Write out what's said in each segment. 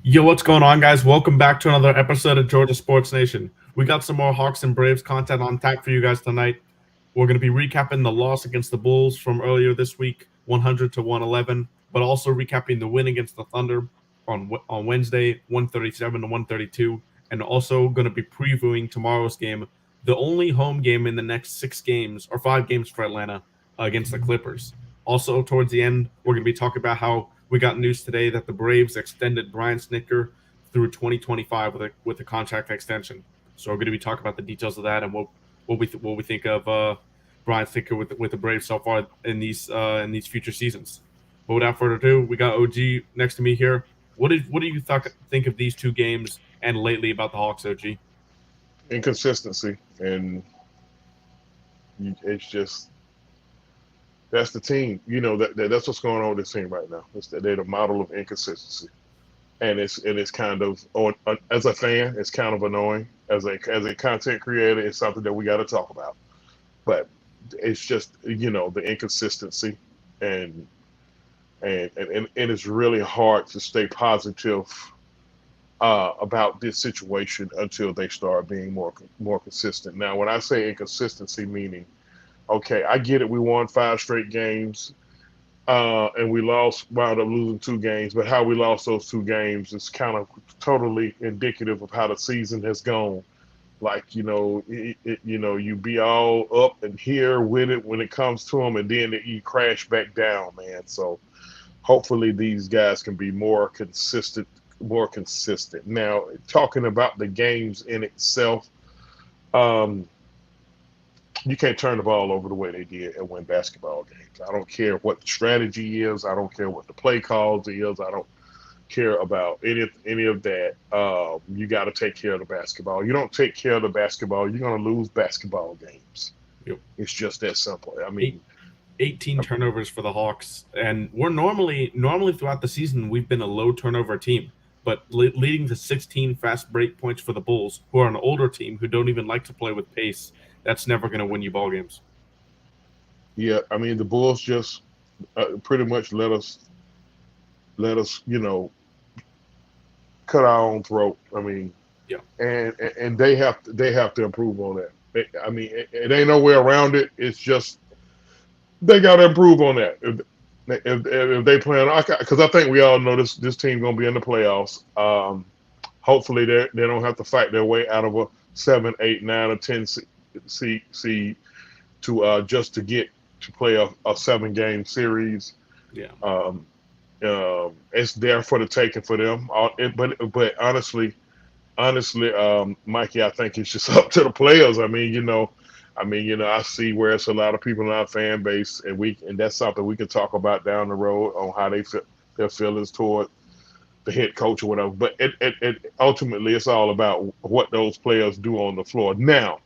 Yo, what's going on, guys? Welcome back to another episode of Georgia Sports Nation. We got some more Hawks and Braves content on tap for you guys tonight. We're going to be recapping the loss against the Bulls from earlier this week, 100 to 111, but also recapping the win against the Thunder on Wednesday, 137 to 132, and also going to be previewing tomorrow's game, the only home game in the next 6 games or 5 games for Atlanta against the Clippers. Also, towards the end, we're going to be talking about how we got news today that the Braves extended Brian Snitker through 2025 with a contract extension. So we're going to be talking about the details of that and what we think of Brian Snitker with the Braves so far in these future seasons. But without further ado, we got OG next to me here. What do you think of these 2 games and lately about the Hawks, OG? Inconsistency, and it's just that's the team. That's what's going on with this team right now. They're the model of inconsistency, and it's kind of as a fan, it's kind of annoying. As a content creator, it's something that we got to talk about. But it's just the inconsistency, and and it's really hard to stay positive about this situation until they start being more consistent. Now, when I say inconsistency, meaning okay, I get it. We won 5 straight games, and we wound up losing 2 games. But how we lost those 2 games is kind of totally indicative of how the season has gone. Like you be all up and here with it when it comes to them, and then you crash back down, man. So hopefully these guys can be more consistent. More consistent. Now, talking about the games in itself, um, you can't turn the ball over the way they did and win basketball games. I don't care what the strategy is. I don't care what the play calls is. I don't care about any of that. You got to take care of the basketball. You don't take care of the basketball, you're going to lose basketball games. Yep. It's just that simple. I Eight, mean, 18 turnovers for the Hawks, and we're normally throughout the season we've been a low turnover team, but leading to 16 fast break points for the Bulls, who are an older team who don't even like to play with pace. That's never going to win you ball games. yeah, I mean the Bulls just pretty much let us cut our own throat. I mean, Yeah. and they have to improve on that. I mean, it ain't no way around it. It's just they got to improve on that. If they plan, because I think we all know this team gonna be in the playoffs. Hopefully they don't have to fight their way out of a 7, 8, 9, or 10 seed to just to get to play a 7 game series. Yeah. It's there for the taking for them. But honestly, Mikey, I think it's just up to the players. I see where it's a lot of people in our fan base, and that's something we can talk about down the road on how they feel their feelings toward the head coach or whatever. But ultimately, it's all about what those players do on the floor. Now,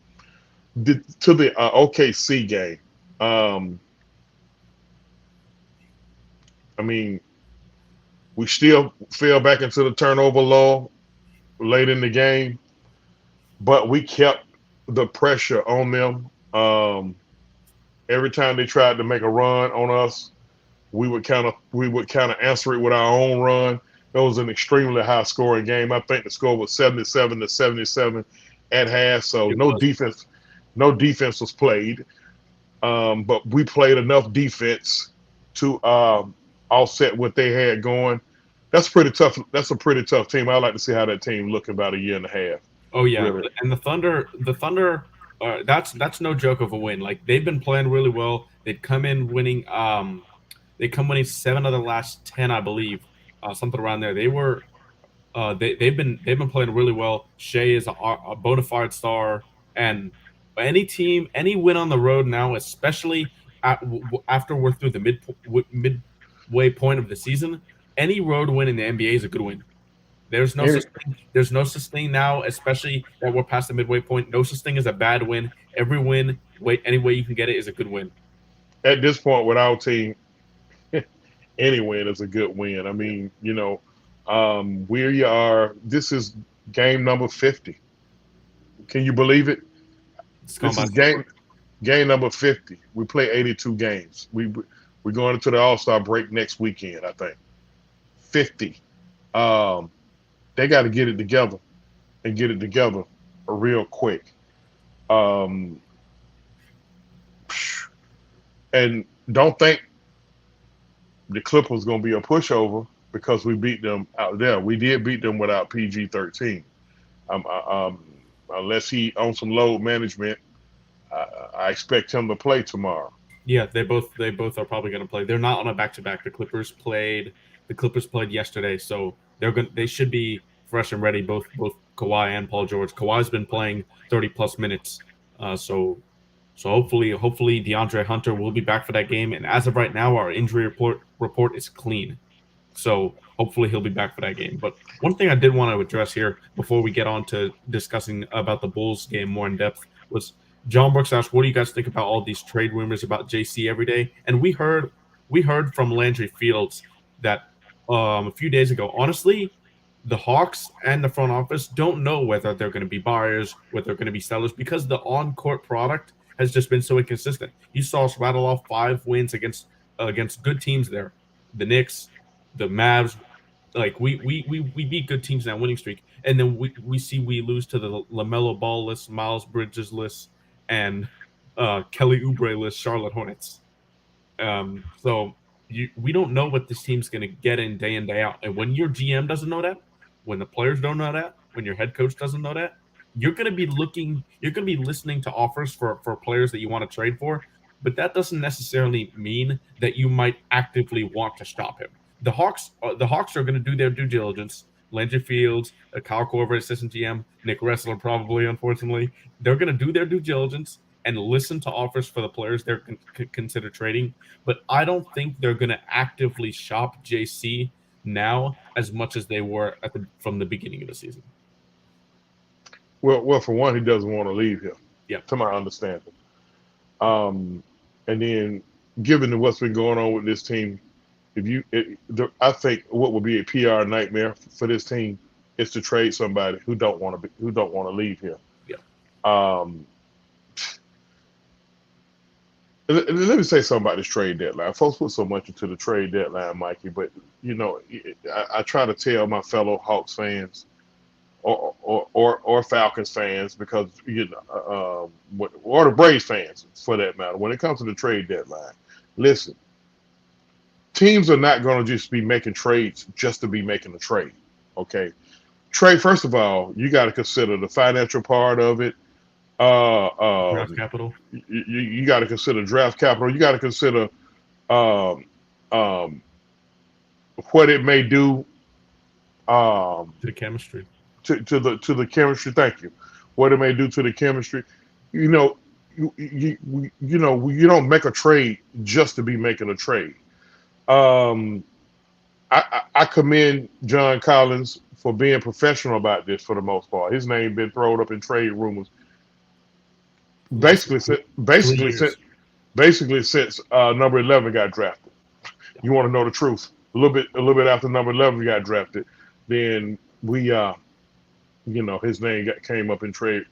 to the OKC game, um, I mean, we still fell back into the turnover lull late in the game, but we kept the pressure on them. Every time they tried to make a run on us, we would kind of answer it with our own run. It was an extremely high scoring game. I think the score was 77-77 at half. So It was. no defense was played. But we played enough defense to offset what they had going. That's pretty tough. That's a pretty tough team. I like to see how that team look in about a year and a half. Oh yeah, Really. and the Thunder, that's no joke of a win. Like they've been playing really well. They'd come in winning. They come winning 7 of the last 10, I believe, something around there. They've been playing really well. Shea is a bona fide star, and any win on the road now, especially after we're through the midway point of the season, any road win in the NBA is a good win. There's no Any, such thing. There's no such thing now, especially that we're past the midway point. No such thing as a bad win. Every win, any way you can get it, is a good win. at this point with our team, any win is a good win. I Yeah, mean, we are. This is game number 50. Can you believe it? it's gone This by is so quick. game number 50. We play 82 games. We're going into the All Star break next weekend. I think 50. Um, They got to get it together and get it together real quick. Um, and don't think the Clippers going to be a pushover because we beat them out there. We did beat them without PG-13. Unless he on some load management, I expect him to play tomorrow. Yeah, they both are probably going to play. They're not on a back to back. The Clippers played yesterday, so they should be fresh and ready. Both Kawhi and Paul George. Kawhi's been playing 30 plus minutes, so hopefully DeAndre Hunter will be back for that game. And as of right now, our injury report is clean. So hopefully he'll be back for that game. But one thing I did want to address here before we get on to discussing about the Bulls game more in depth was John Brooks asked, "What do you guys think about all these trade rumors about JC every day?" And we heard from Landry Fields that a few days ago. Honestly, the Hawks and the front office don't know whether they're going to be buyers, whether they're going to be sellers, because the on-court product has just been so inconsistent. You saw us rattle off 5 wins against good teams there, the Knicks, the Mavs. Like we beat good teams in that winning streak, and then we lose to the LaMelo Ball list, Miles Bridges list, and Kelly Oubre list, Charlotte Hornets. So we don't know what this team's going to get in day out, and when your GM doesn't know that, when the players don't know that, when your head coach doesn't know that, you're going to be listening to offers for players that you want to trade for, but that doesn't necessarily mean that you might actively want to stop him. The Hawks are going to do their due diligence. Landry Fields, Kyle Korver, assistant GM, Nick Ressler, probably, unfortunately, they're going to do their due diligence and listen to offers for the players they're consider trading. But I don't think they're going to actively shop JC now as much as they were from the beginning of the season. Well, for one, he doesn't want to leave here, Yeah, to my understanding. And then, given what's been going on with this team, I think what would be a PR nightmare for this team is to trade somebody who don't want to leave here. yeah. Um, let me say something about this trade deadline. Folks put so much into the trade deadline, Mikey, but I try to tell my fellow Hawks fans or Falcons fans, because or the Braves fans for that matter, when it comes to the trade deadline, listen. Teams are not going to just be making trades just to be making a trade. Okay, trade, first of all, you got to consider the financial part of it. Draft capital. You got to consider draft capital. You got to consider um, um, what it may do To the chemistry. to the chemistry. Thank you. What it may do to the chemistry. You know, you don't make a trade just to be making a trade. Um, I commend John Collins for being professional about this for the most part. His name been thrown up in trade rumors Last basically three basically years. since number 11 got drafted. You want to know the truth? A little bit after number 11 got drafted, then his name came up in trade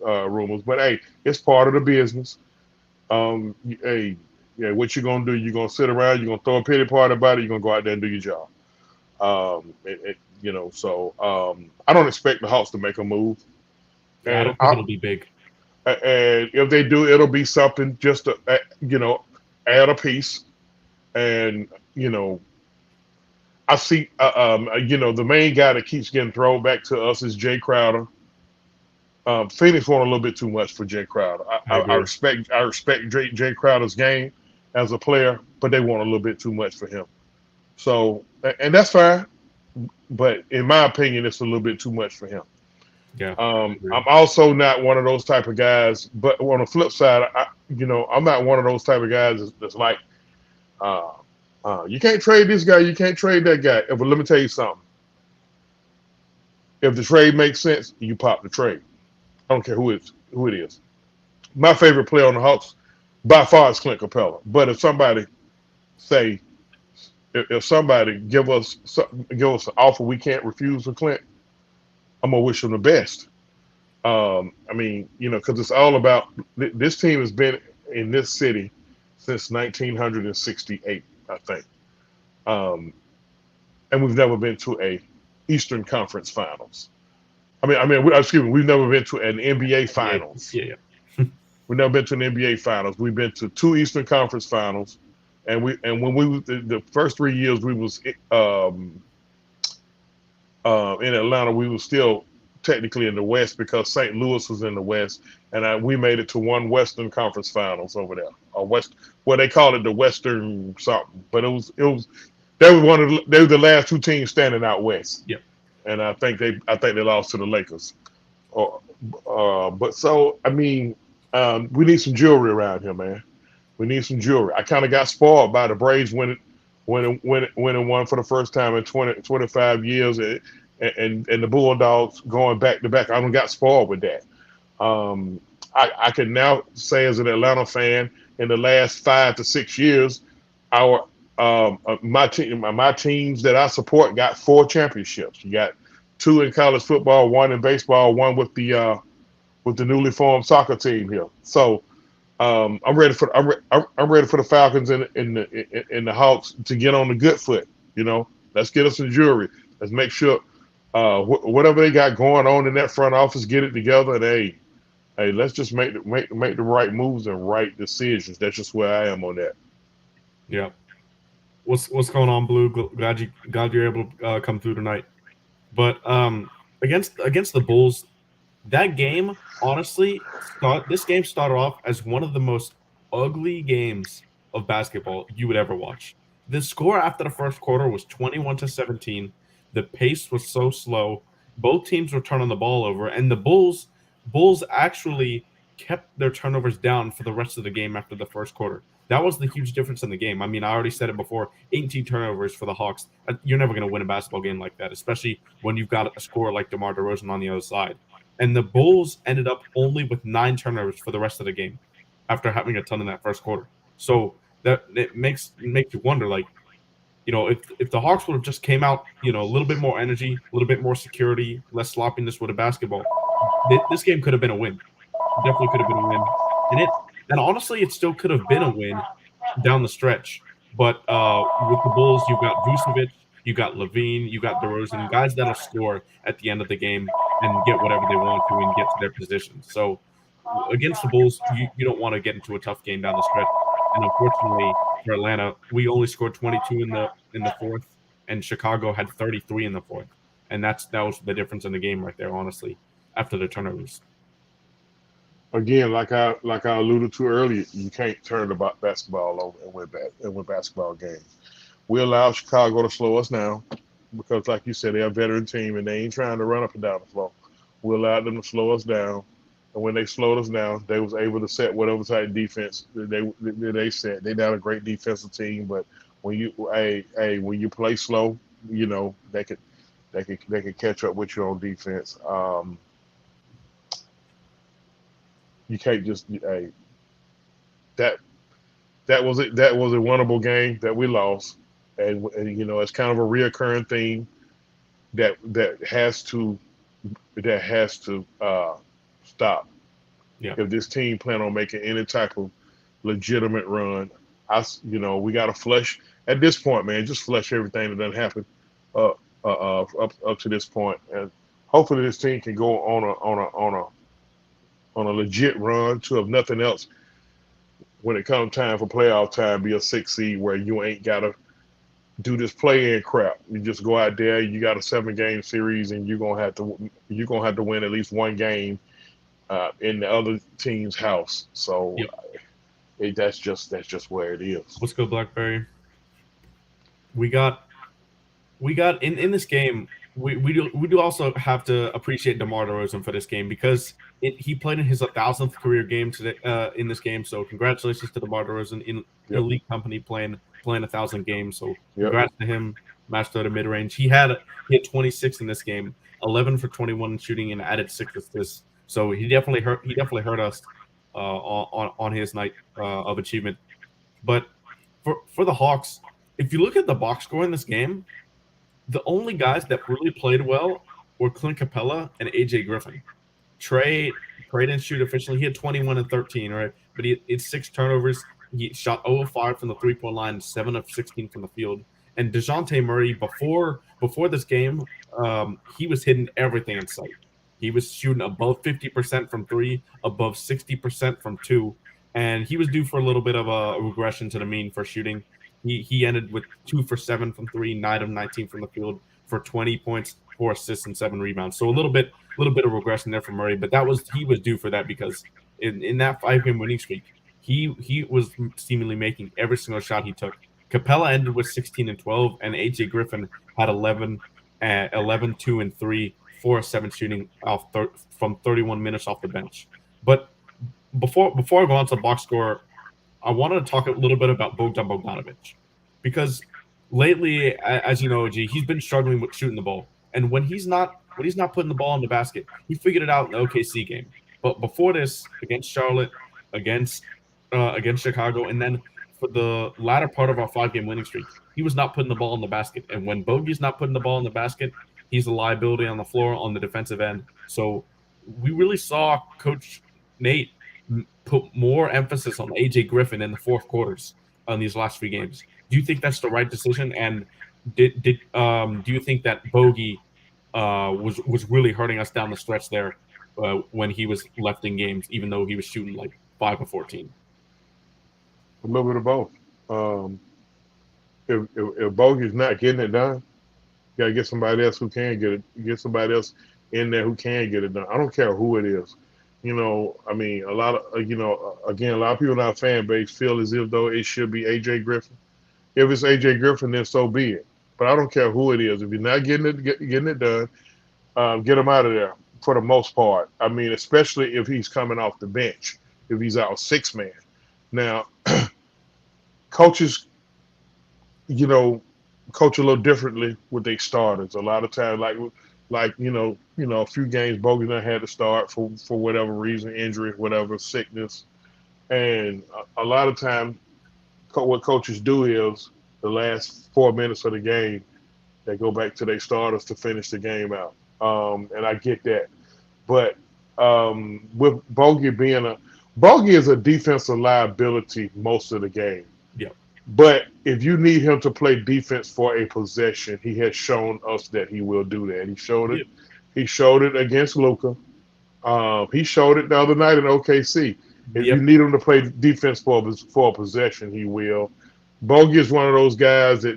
rumors. But hey, it's part of the business. Hey, yeah, what you gonna do? You gonna sit around? You gonna throw a pity party about it? You gonna go out there and do your job? I don't expect the Hawks to make a move, Yeah, I and don't think it'll be big. if they do, it'll be something just to add a piece. And I see the main guy that keeps getting thrown back to us is Jay Crowder. Phoenix want a little bit too much for Jay Crowder. I I agree. respect Jay Crowder's game as a player, but they want a little bit too much for him. So, and that's fine. But in my opinion, it's a little bit too much for him. Yeah, I agree. I'm also not one of those type of guys. But on the flip side, I'm not one of those type of guys that's like, you can't trade this guy, you can't trade that guy. But let me tell you something. If the trade makes sense, you pop the trade. I don't care who it is. My favorite player on the Hawks by far is Clint Capella. But if somebody say, if somebody give us an offer we can't refuse for Clint, I'm gonna wish him the best. Because it's all about this team has been in this city since 1968, I think, and we've never been to a Eastern Conference Finals. Excuse me, we've never been to an NBA Finals. Yeah. We've never been to an NBA Finals. We've been to 2 Eastern Conference Finals, and when we the first 3 years we was in Atlanta, we were still technically in the West because St. Louis was in the West, and we made it to 1 Western Conference Finals over there, or West. Well, they called it the Western something, but it was they were the last 2 teams standing out West. Yep. And I think they lost to the Lakers. But so I mean, we need some jewelry around here, man. We need some jewelry. I kind of got spoiled by the Braves winning one for the first time in 25 years, and the Bulldogs going back to back. I got spoiled with that. I can now say as an Atlanta fan, in the last 5 to 6 years, my teams that I support got 4 championships. You got 2 in college football, 1 in baseball, 1 with the newly formed soccer team here. So I'm ready for the Falcons and the Hawks to get on the good foot. Let's get us some jewelry. Let's make sure whatever they got going on in that front office, get it together. And hey, let's just make the right moves and right decisions. That's just where I am on that. Yeah. What's going on, Blue? Glad you're able to come through tonight. But against the Bulls, that game, honestly, this game started off as one of the most ugly games of basketball you would ever watch. The score after the first quarter was 21-17. The pace was so slow. Both teams were turning the ball over, and the Bulls actually kept their turnovers down for the rest of the game after the first quarter. That was the huge difference in the game. I mean, I already said it before, 18 turnovers for the Hawks. You're never going to win a basketball game like that, especially when you've got a scorer like DeMar DeRozan on the other side. And the Bulls ended up only with 9 turnovers for the rest of the game after having a ton in that first quarter. So that it makes you wonder, like, if the Hawks would have just came out, a little bit more energy, a little bit more security, less sloppiness with a basketball, this game could have been a win. Definitely could have been a win. And honestly, it still could have been a win down the stretch. But with the Bulls, you've got Vucevic, you got Levine, you got DeRozan, guys that'll score at the end of the game and get whatever they want to and get to their positions. So against the Bulls, you don't want to get into a tough game down the stretch. And unfortunately for Atlanta, we only scored 22 in the fourth, and Chicago had 33 in the fourth. And that was the difference in the game right there, honestly, after the turnovers. Again, like I alluded to earlier, you can't turn the basketball over and win basketball games. We allowed Chicago to slow us down because, like you said, they're a veteran team and they ain't trying to run up and down the floor. We allowed them to slow us down, and when they slowed us down, they was able to set whatever type of defense they set. They're not a great defensive team, but when you play slow, they could catch up with you on defense. You can't just that was it. That was a winnable game that we lost, and it's kind of a reoccurring theme that has to stop. Yeah. If this team plan on making any type of legitimate run, we got to flush at this point, man. Just flush everything that done happened up to this point, and hopefully this team can go on a legit run to, if nothing else, when it comes time for playoff time, be a 6 seed where you ain't gotta do this play-in crap. You just go out there. You got a 7-game series, and you're gonna have to win at least 1 game in the other team's house. So that's just where it is. Let's go, Blackberry. We got in this game. We do also have to appreciate DeMar DeRozan for this game because he played in his 1,000th career game today in this game. So congratulations to DeMar DeRozan in elite company playing 1,000 games. So congrats to him. Matched out a mid range. He had 26 in this game, 11 for 21 shooting, and added 6 assists. So he definitely hurt us on his night of achievement. But for the Hawks, if you look at the box score in this game, the only guys that really played well were Clint Capella and AJ Griffin. Trey didn't shoot efficiently. He had 21 and 13, right? But he had 6 turnovers. He shot 0 of 5 from the 3-point line, 7 of 16 from the field. And DeJounte Murray, before this game, he was hitting everything in sight. He was shooting above 50% from three, above 60% from two, and he was due for a little bit of a regression to the mean for shooting. He ended with 2 for 7 from three, 9 of 19 from the field for 20 points, 4 assists, and 7 rebounds. So a little bit of regression there for Murray, but he was due for that because in that 5 game winning streak, he was seemingly making every single shot he took. Capella ended with 16 and 12, and AJ Griffin had 11, 2 and 3, 4 of 7 shooting from 31 minutes off the bench. But before I go on to the box score, I wanted to talk a little bit about Bogdan Bogdanovic because lately, as you know, G, he's been struggling with shooting the ball, and when he's not putting the ball in the basket, he figured it out in the OKC game. But before this, against Charlotte, against against Chicago, and then for the latter part of our 5 game winning streak, he was not putting the ball in the basket. And when Bogey's not putting the ball in the basket, he's a liability on the floor on the defensive end. So we really saw Coach Nate put more emphasis on AJ Griffin in the fourth quarters on these last 3 games. Do you think that's the right decision? And do you think that Bogey was really hurting us down the stretch there when he was left in games, even though he was shooting like 5 of 14? A little bit of both. If Bogey's not getting it done, you gotta get somebody else who can get it. Get somebody else in there who can get it done. I don't care who it is. I mean, a lot of again, a lot of people in our fan base feel as if though it should be AJ Griffin. If it's AJ Griffin, then so be it. But I don't care who it is. If you're not getting it done, get him out of there for the most part. I mean, especially if he's coming off the bench, if he's out 6-man. Now, coaches, coach a little differently with their starters. A lot of times, like a few games, Bogey done had to start for whatever reason, injury, whatever, sickness, and a lot of times, what coaches do is the last 4 minutes of the game, they go back to their starters to finish the game out, and I get that, but with Bogey is a defensive liability most of the game. Yeah. But if you need him to play defense for a possession, he has shown us that he will do that. He showed it. Yep. He showed it against Luka. He showed it the other night in OKC. If you need him to play defense for a possession, he will. Bogey is one of those guys that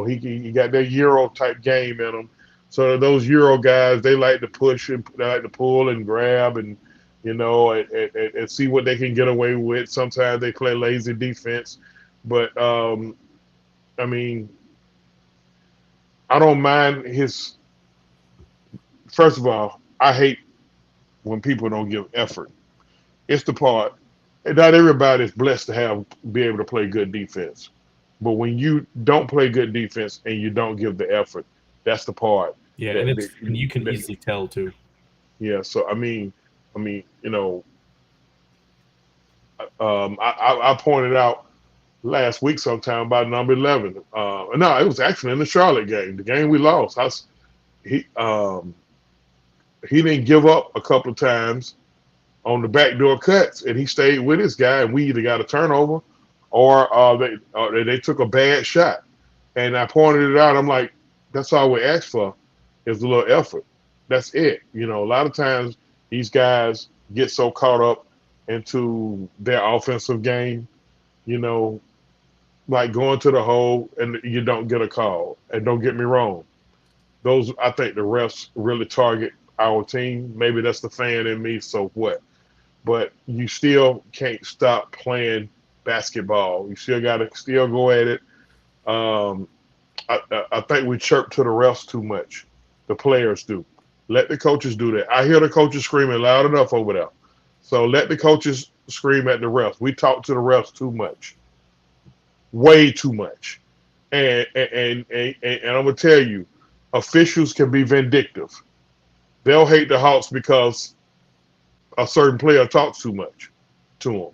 he got that Euro type game in him. So those Euro guys, they like to push and they like to pull and grab and and see what they can get away with. Sometimes they play lazy defense. But, I mean, I don't mind his – first of all, I hate when people don't give effort. It's the part – not everybody is blessed to be able to play good defense. But when you don't play good defense and you don't give the effort, that's the part. Yeah, and you can easily tell, too. Yeah, so, I pointed out last week sometime about number 11. No, it was actually in the Charlotte game, the game we lost. He didn't give up a couple of times on the backdoor cuts, and he stayed with his guy, and we either got a turnover or they took a bad shot. And I pointed it out. I'm like, that's all we ask for is a little effort. That's it. A lot of times these guys get so caught up into their offensive game, like going to the hole and you don't get a call. And don't get me wrong, I think the refs really target our team. Maybe that's the fan in me, so what? But you still can't stop playing basketball. You still got to go at it. I think we chirp to the refs too much. The players do. Let the coaches do that. I hear the coaches screaming loud enough over there. So let the coaches scream at the refs. We talk to the refs too much. Way too much. And I'm going to tell you, officials can be vindictive. They'll hate the Hawks because a certain player talks too much to them.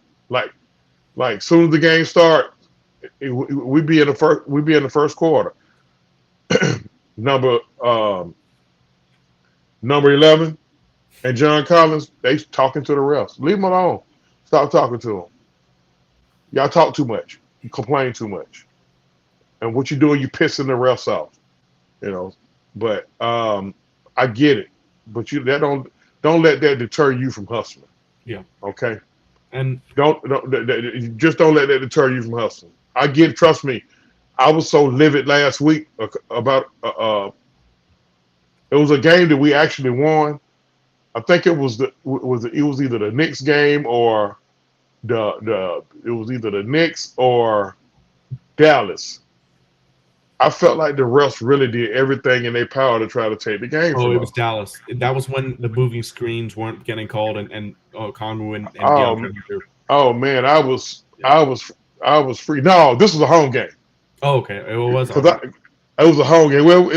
Like soon as the game starts, we be in the first quarter. Number 11 and John Collins, they talking to the refs. Leave them alone. Stop talking to them. Y'all talk too much. You complain too much. And what you're doing, you pissing the refs off. You know, but I get it. But don't let that deter you from hustling. Yeah. Okay. And Just don't let that deter you from hustling. I get. Trust me. I was so livid last week about it was a game that we actually won. I think it was either the Knicks game or it was either the Knicks or Dallas. I felt like the refs really did everything in their power to try to take the game oh, from it was us. Dallas. That was when the moving screens weren't getting called, and Conru and Oh, DeAndre Hunter. oh man, Yeah. I was free. No, this was a home game Oh, okay. It was because okay. it was a home game. Well,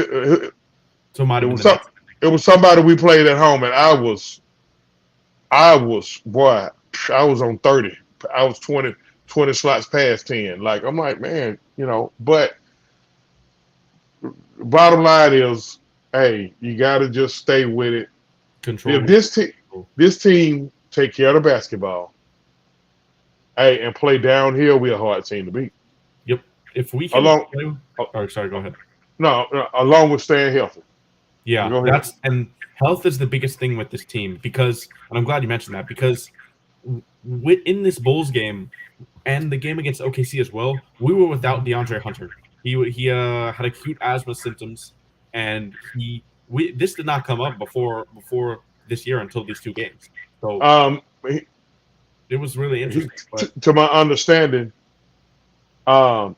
So it might it have been was the Knicks. it was somebody we played at home, and boy, I was on 30. I was 20 slots past 10. Like I'm like, man, but bottom line is, hey, you got to just stay with it. Control. If this team take care of the basketball, hey, and play downhill, we're a hard team to beat. Yep. If we can Along, play. Oh, sorry. Go ahead. no, along with staying healthy. Yeah, Go ahead. and health is the biggest thing with this team because, and I'm glad you mentioned that because in this Bulls game and the game against OKC as well, we were without DeAndre Hunter. He had acute asthma symptoms, and this did not come up before this year until these two games. So it was really interesting. To my understanding, it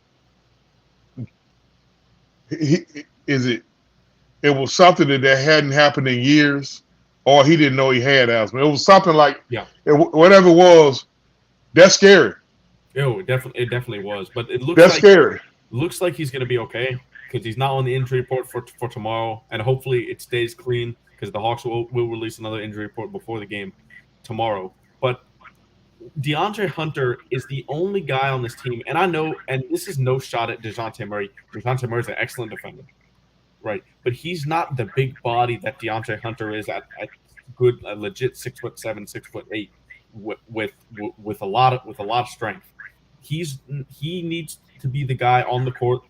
was something that hadn't happened in years, or he didn't know he had asthma. It was something like, whatever it was, that's scary. It definitely was, but it scary. Looks like he's going to be okay because he's not on the injury report for tomorrow, and hopefully it stays clean because the Hawks will release another injury report before the game tomorrow. But DeAndre Hunter is the only guy on this team, and I know, and this is no shot at DeJounte Murray. DeJounte Murray is an excellent defender, right? But he's not the big body that DeAndre Hunter is at good, legit 6'7", 6'8", with a lot of strength. He needs to be the guy on the court,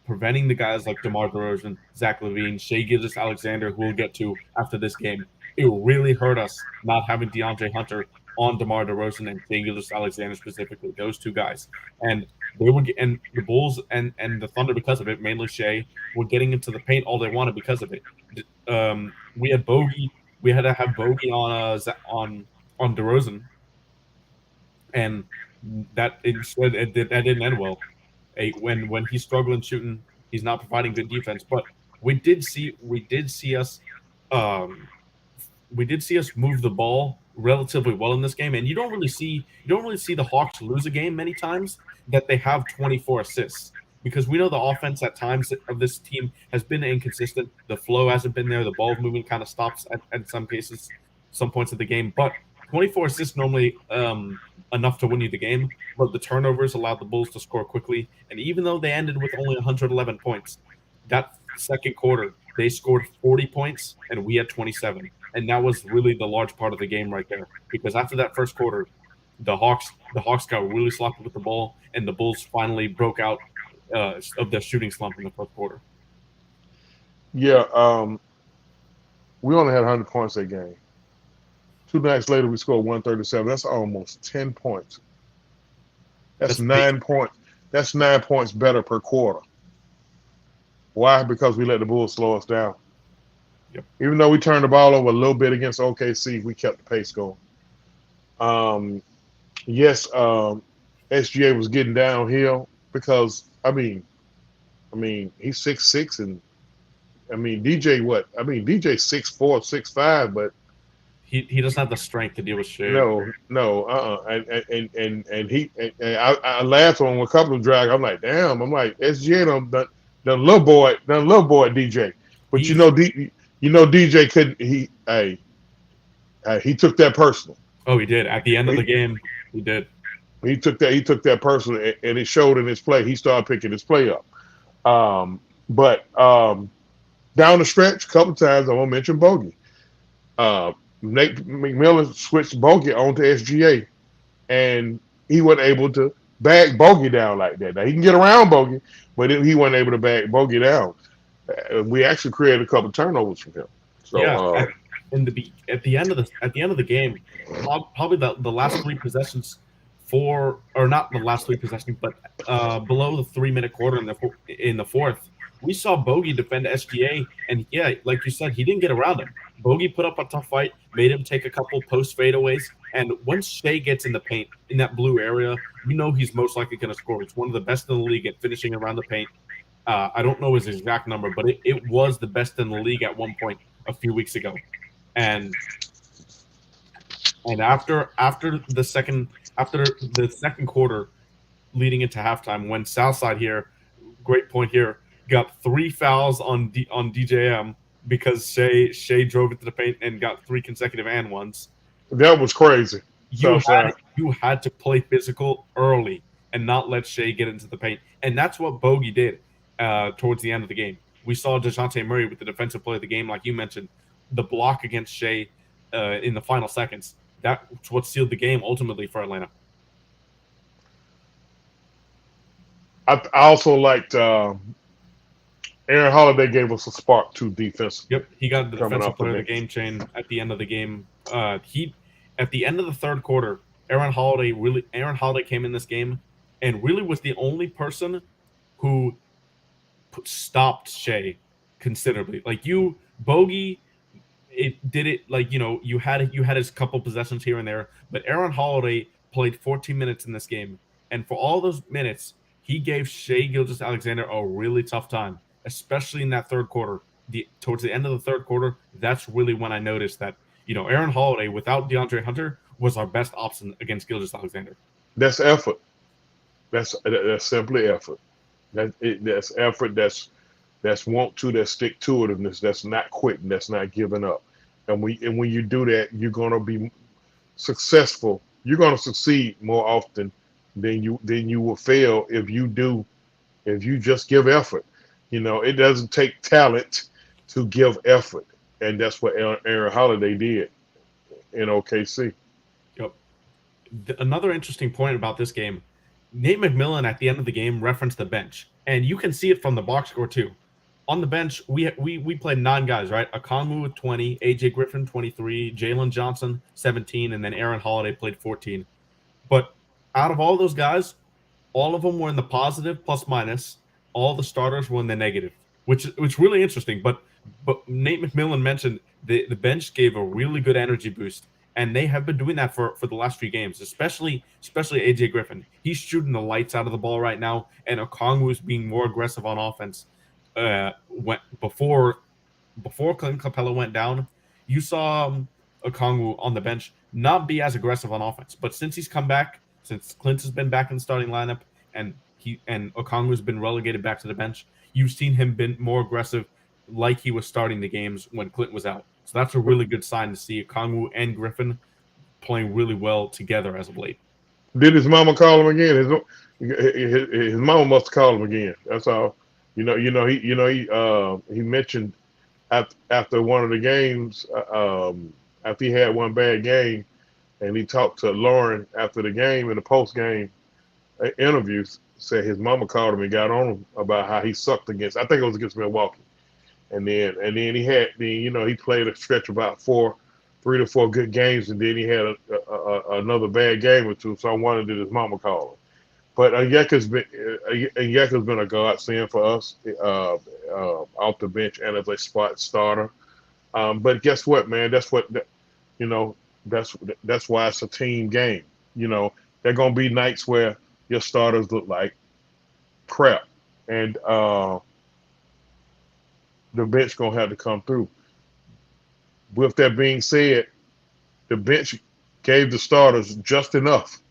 preventing the guys like DeMar DeRozan, Zach LaVine, Shai Gilgeous-Alexander, who we'll get to after this game. It will really hurt us not having DeAndre Hunter on DeMar DeRozan and Shai Gilgeous-Alexander specifically, those two guys. And they would get, and the Bulls and the Thunder, because of it, mainly Shai, were getting into the paint all they wanted because of it. We had Bogey. We had to have Bogey on DeRozan, and that didn't end well. When he's struggling shooting, he's not providing good defense. But we did see us move the ball relatively well in this game, and you don't really see the Hawks lose a game many times that they have 24 assists, because we know the offense at times of this team has been inconsistent. The flow hasn't been there. The ball movement kind of stops at some cases, some points of the game. But 24 assists normally enough to win you the game, but the turnovers allowed the Bulls to score quickly. And even though they ended with only 111 points, that second quarter they scored 40 points and we had 27. And that was really the large part of the game right there, because after that first quarter, the Hawks got really sloppy with the ball, and the Bulls finally broke out of their shooting slump in the fourth quarter. Yeah, we only had 100 points that game. 2 nights later, we scored 137. That's almost 10 points. That's 9 points. That's 9 points better per quarter. Why? Because we let the Bulls slow us down. Yep. Even though we turned the ball over a little bit against OKC, we kept the pace going. Yes, SGA was getting downhill because he's 6'6", and DJ DJ's 6'4", 6'5", but he doesn't have the strength to deal with Shai. I laughed on a couple of drags. I'm like, damn. I'm like, SGA done little boy DJ, but DJ couldn't. He took that personal. Oh, he did at the end of the game. He did. He took that personal, and it showed in his play. He started picking his play up. But down the stretch, a couple times, I want to mention Bogey. Nate McMillan switched Bogey onto SGA, and he wasn't able to bag Bogey down like that. Now he can get around Bogey, but he wasn't able to bag Bogey down. We actually created a couple turnovers from him. So Yeah, at the end of the game, probably the last three possessions or not the last three possessions, but below the 3 minute quarter in the fourth, we saw Bogey defend SGA, and yeah, like you said, he didn't get around him. Bogey put up a tough fight, made him take a couple post fadeaways, and once Shea gets in the paint in that blue area, you know he's most likely going to score. He's one of the best in the league at finishing around the paint. I don't know his exact number, but it was the best in the league at one point a few weeks ago. And after the second quarter leading into halftime, when Southside here, great point here, got 3 fouls on DJM because Shea drove it to the paint and got 3 consecutive and ones. That was crazy. You had to play physical early and not let Shea get into the paint. And that's what Bogey did towards the end of the game. We saw DeJounte Murray with the defensive play of the game, like you mentioned, the block against Shea in the final seconds. That's what sealed the game ultimately for Atlanta. I also liked Aaron Holiday gave us a spark too defensively. Yep, he got the defensive player of the game chain at the end of the game. At the end of the third quarter, Aaron Holiday came in this game and really was the only person who stopped Shea considerably. Like Bogey, it did it like you had his couple possessions here and there, but Aaron Holiday played 14 minutes in this game, and for all those minutes, he gave Shea Gilgeous-Alexander a really tough time, especially in that third quarter. Towards the end of the third quarter, that's really when I noticed that Aaron Holiday without DeAndre Hunter was our best option against Gilgeous-Alexander. That's effort. That's simply effort. That's effort. That's want to. That's stick to itiveness. That's not quitting. That's not giving up. And when you do that, you're gonna be successful. You're gonna succeed more often than you will fail if you just give effort. It doesn't take talent to give effort, and that's what Aaron Holiday did in OKC. Yep. Another interesting point about this game, Nate McMillan at the end of the game referenced the bench, and you can see it from the box score too. On the bench, we played 9 guys, right? Okongwu with 20, AJ Griffin 23, Jalen Johnson 17, and then Aaron Holiday played 14. But out of all those guys, all of them were in the positive plus minus. All the starters were in the negative, which really interesting. But Nate McMillan mentioned the bench gave a really good energy boost, and they have been doing that for the last few games, especially AJ Griffin. He's shooting the lights out of the ball right now, and Okongwu is being more aggressive on offense. Before Clint Capella went down, you saw Okongwu on the bench not be as aggressive on offense. But since he's come back, since Clint has been back in the starting lineup, and Okongwu has been relegated back to the bench, you've seen him been more aggressive, like he was starting the games when Clint was out. So that's a really good sign to see Okongwu and Griffin playing really well together as of late. Did his mama call him again? His mama must have called him again. That's all. He mentioned after one of the games, after he had one bad game, and he talked to Lauren after the game in the post game interviews. Said his mama called him and got on him about how he sucked against. I think it was against Milwaukee, and then he played a stretch of about 3 to 4 good games, and then he had another bad game or two. So I wondered, did his mama call him? But Onyeka's been a godsend for us off the bench and as a spot starter. But guess what, man? That's why it's a team game. There are gonna be nights where your starters look like crap, and the bench gonna have to come through. With that being said, the bench gave the starters just enough.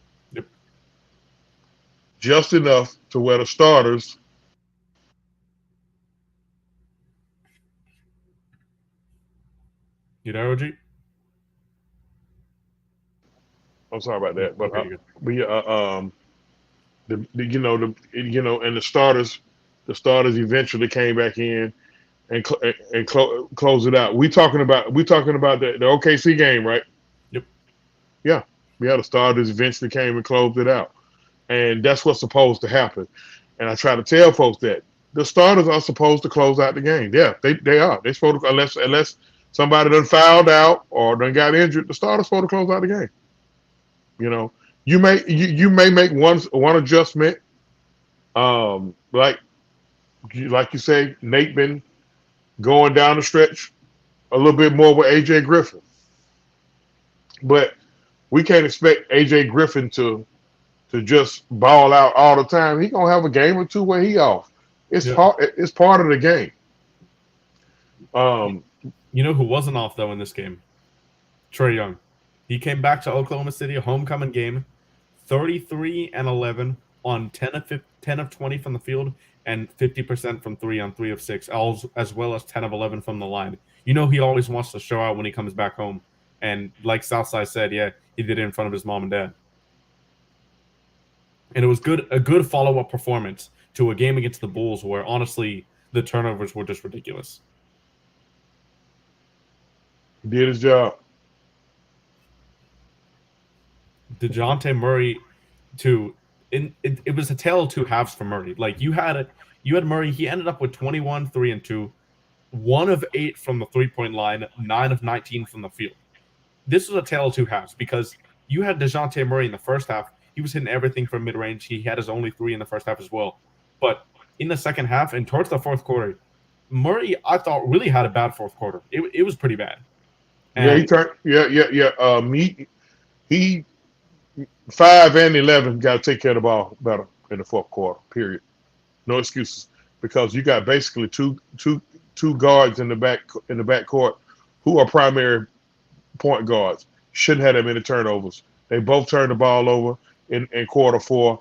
Just enough to where the starters. You know, OG? I'm sorry about that, but Okay, and the starters eventually came back in and closed it out. We talking about the OKC game, right? Yep. Yeah, the starters eventually came and closed it out. And that's what's supposed to happen. And I try to tell folks that the starters are supposed to close out the game. Yeah, they are. They're supposed to, unless somebody done fouled out or done got injured, the starter's supposed to close out the game. You know, you may make one adjustment, like you say, Nate been going down the stretch a little bit more with AJ Griffin, but we can't expect AJ Griffin to just ball out all the time. He gonna have a game or two where he off. It's part. It's part of the game. You know who wasn't off though in this game? Trae Young. He came back to Oklahoma City, a homecoming game, 33 and 11 on 10 of 20 from the field and 50% from 3 on 3 of 6, as well as 10 of 11 from the line. You know he always wants to show out when he comes back home. And like Southside said, yeah, he did it in front of his mom and dad. And it was a good follow-up performance to a game against the Bulls where, honestly, the turnovers were just ridiculous. He did his job. DeJounte Murray, it was a tale of two halves for Murray. Like you had Murray, he ended up with 21, 3 and 2, 1 of 8 from the 3-point line, 9 of 19 from the field. This was a tale of two halves because you had DeJounte Murray in the first half. He was hitting everything from mid-range. He had his only 3 in the first half as well. But in the second half and towards the fourth quarter, Murray, I thought, really had a bad fourth quarter. It was pretty bad. And yeah, he turned. Yeah. He 5 and 11 got to take care of the ball better in the fourth quarter. Period. No excuses, because you got basically two guards in the back court who are primary point guards. Shouldn't have that many turnovers. They both turned the ball over in quarter 4.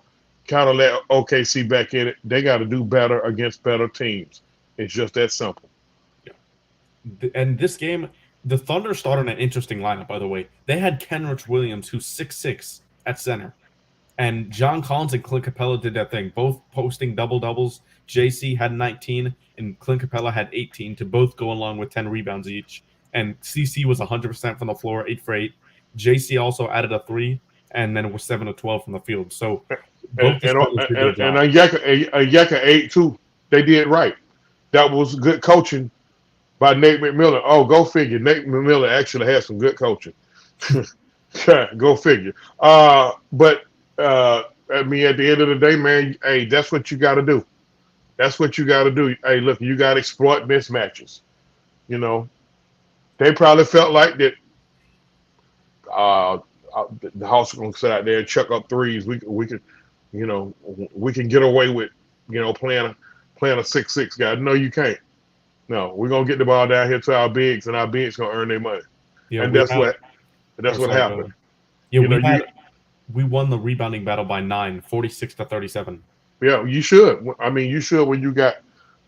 Kind of let OKC back in it. They got to do better against better teams. It's just that simple. Yeah. And this game, the Thunder started an interesting lineup, by the way. They had Kenrich Williams, who's 6'6", at center. And John Collins and Clint Capella did that thing, both posting double-doubles. JC had 19, and Clint Capella had 18 to both go along with 10 rebounds each. And CC was 100% from the floor, 8 for 8. JC also added a 3, and then it was 7 of 12 from the field. So both and Onyeka 8 too. They did right. That was good coaching by Nate McMillan. Oh, go figure. Nate McMillan actually had some good coaching. Go figure. But I mean, at the end of the day, man, hey, that's what you got to do. That's what you got to do. Hey, look, you got to exploit mismatches. You know, they probably felt like that. The Hawks are going to sit out there and chuck up threes. We could, we can get away with, playing a 6'6" guy. No, you can't. No, we're gonna get the ball down here to our bigs, and our bigs gonna earn their money. Yeah, and that's what happened. Yeah, we won the rebounding battle by 9, 46-37. Yeah, you should. I mean, you should when you got,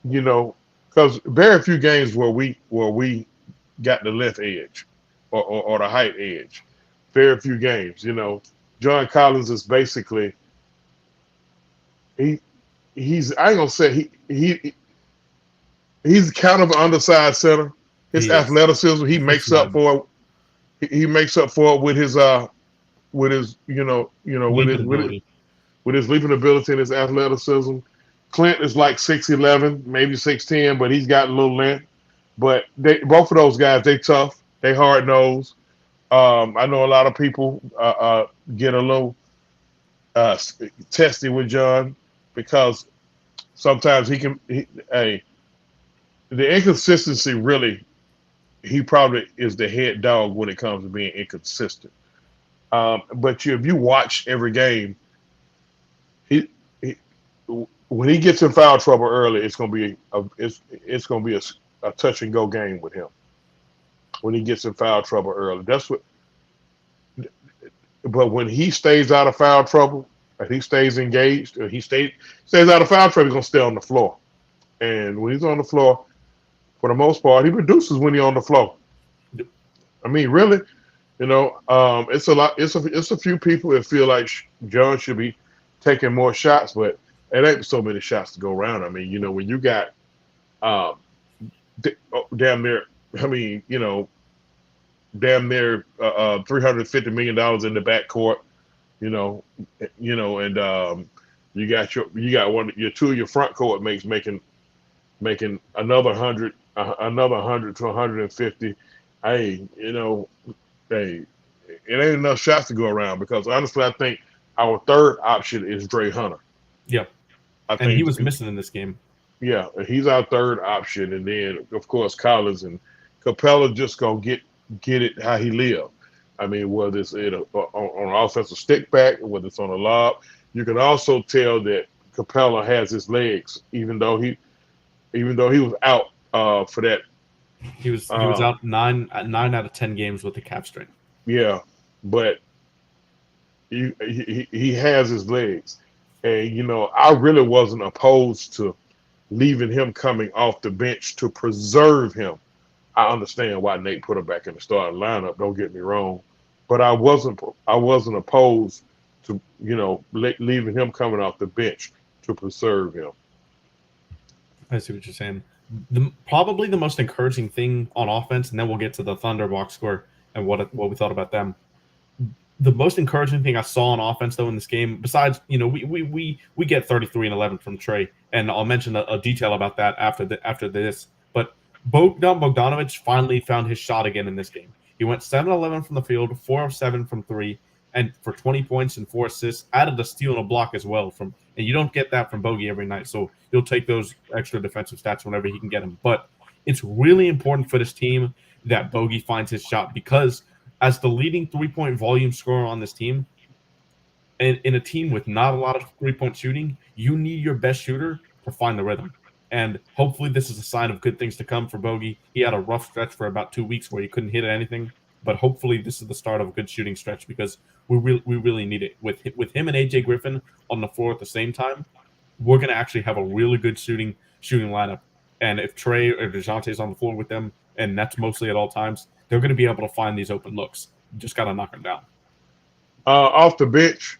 because very few games where we got the left edge or the height edge. Very few games. John Collins is basically he's I ain't gonna say he's kind of an undersized center. His athleticism, he makes up for it. He makes up for it with his with his leaping ability and his athleticism. Clint is like 6'11", maybe 6'10", but he's got a little length. But both of those guys, they tough, they hard nosed. I know a lot of people get a little testy with John because sometimes the inconsistency really, he probably is the head dog when it comes to being inconsistent. But if you watch every game, when he gets in foul trouble early, it's gonna be a touch and go game with him. When he gets in foul trouble early, but when he stays out of foul trouble, and he stays engaged, or he stays out of foul trouble, he's gonna stay on the floor. And when he's on the floor, for the most part, he produces when he's on the floor. I mean, really, it's a lot. It's a few people that feel like John should be taking more shots, but it ain't so many shots to go around. I mean, when you got damn near, damn near $350 million in the backcourt, You know, and you got your two of your front court mates making another 100 to 150. Hey, hey, it ain't enough shots to go around because honestly, I think our third option is Dre Hunter. Yep. I And he think, was missing in this game. yeah, he's our third option, and then of course Collins and Capella just gonna get it how he live. I mean, whether it's on an offensive stick back, whether it's on a lob, you can also tell that Capella has his legs, even though he was out for that. He was out 9 out of 10 games with the calf strain. Yeah, but he has his legs, and I really wasn't opposed to leaving him coming off the bench to preserve him. I understand why Nate put him back in the starting lineup. Don't get me wrong, but I wasn't opposed to leaving him coming off the bench to preserve him. I see what you're saying. Probably the most encouraging thing on offense, and then we'll get to the Thunder box score and what we thought about them. The most encouraging thing I saw on offense, though, in this game, besides we get 33 and 11 from Trey, and I'll mention a detail about that after this. But Bogdanovic finally found his shot again in this game. He went 7-11 from the field, 4 of 7 from three, and for 20 points and 4 assists, added a steal and a block as well. And you don't get that from Bogey every night, so he'll take those extra defensive stats whenever he can get them. But it's really important for this team that Bogey finds his shot because as the leading 3-point volume scorer on this team, and in a team with not a lot of 3-point shooting, you need your best shooter to find the rhythm. And hopefully this is a sign of good things to come for Bogey. He had a rough stretch for about 2 weeks where he couldn't hit anything, but hopefully this is the start of a good shooting stretch because we really need it. With him and AJ Griffin on the floor at the same time, we're going to actually have a really good shooting lineup. And if Trey or DeJounte's on the floor with them, and that's mostly at all times, they're going to be able to find these open looks. You just got to knock them down. Off the bench,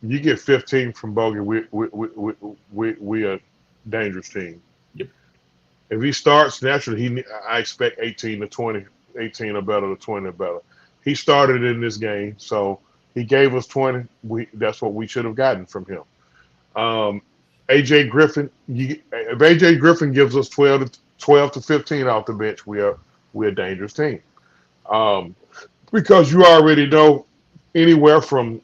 you get 15 from Bogey. We a dangerous team. Yep. If he starts naturally, I expect 18 to 20, 18 or better to 20 or better. He started in this game, so he gave us 20. That's what we should have gotten from him. AJ Griffin, if AJ Griffin gives us 12 to 15 off the bench, we're a dangerous team. Because you already know anywhere from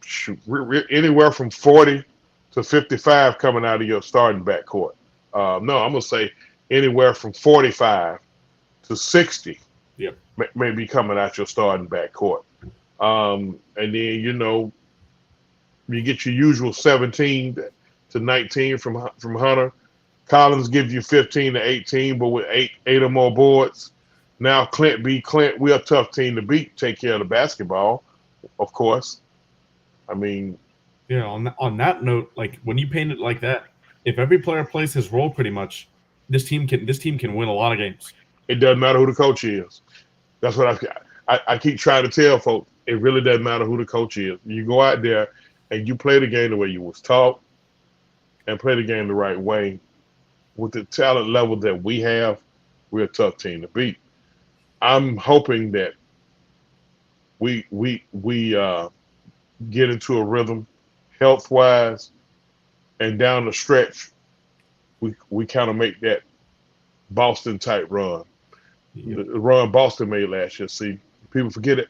40 to 55 coming out of your starting backcourt. No, I'm gonna say anywhere from 45 to 60. Yep. May be coming out your starting backcourt. And then you get your usual 17 to 19 from Hunter. Collins gives you 15 to 18, but with eight or more boards. Now Clint, we're a tough team to beat. Take care of the basketball, of course. I mean, yeah. On that note, like when you paint it like that, if every player plays his role pretty much, this team can win a lot of games. It doesn't matter who the coach is. That's what I keep trying to tell folks. It really doesn't matter who the coach is. You go out there and you play the game the way you was taught, and play the game the right way. With the talent level that we have, we're a tough team to beat. I'm hoping that we get into a rhythm, health wise, and down the stretch, we kind of make that Boston type run. The run Boston made last year. See, people forget it.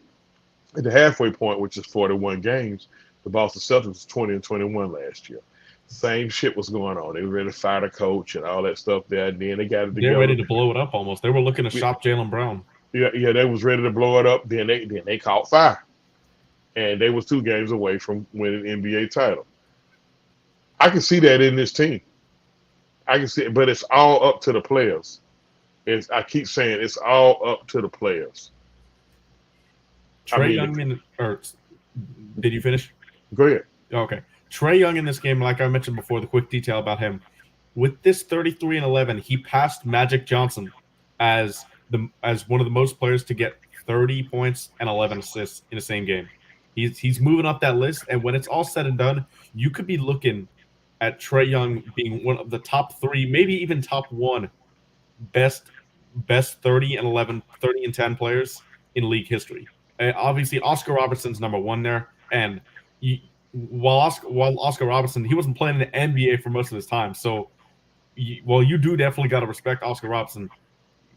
At the halfway point, which is 41 games, the Boston Celtics was 20 and 21 last year. Same shit was going on. They were ready to fire the coach and all that stuff there. And then they got it together. They're ready to blow it up almost. They were looking to shop Jaylen Brown. Yeah, they was ready to blow it up. Then they caught fire. And they was 2 games away from winning an NBA title. I can see that in this team. I can see it, but it's all up to the players. I keep saying it's all up to the players. Trey Young did you finish? Go ahead. Okay. Trey Young in this game, like I mentioned before, the quick detail about him. With this 33 and 11, he passed Magic Johnson as one of the most players to get 30 points and 11 assists in the same game. He's moving up that list, and when it's all said and done, you could be looking at Trey Young being one of the top 3, maybe even top 1 best 30 and 10 players in league history. Obviously, Oscar Robertson's number one there, and while Oscar Robertson, he wasn't playing in the NBA for most of his time. So, you do definitely got to respect Oscar Robertson.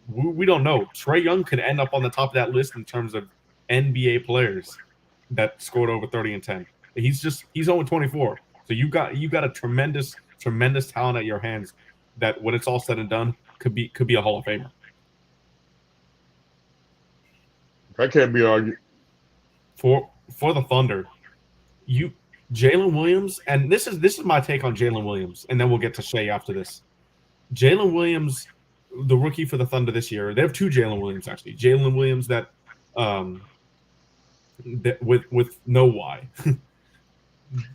We don't know. Trae Young could end up on the top of that list in terms of NBA players that scored over 30 and 10. He's only 24. So you got a tremendous talent at your hands that when it's all said and done could be a Hall of Famer. That can't be argued. For the Thunder, Jalen Williams, and this is my take on Jalen Williams, and then we'll get to Shea after this. Jalen Williams, the rookie for the Thunder this year, they have two Jalen Williams actually. Jalen Williams that with no Y.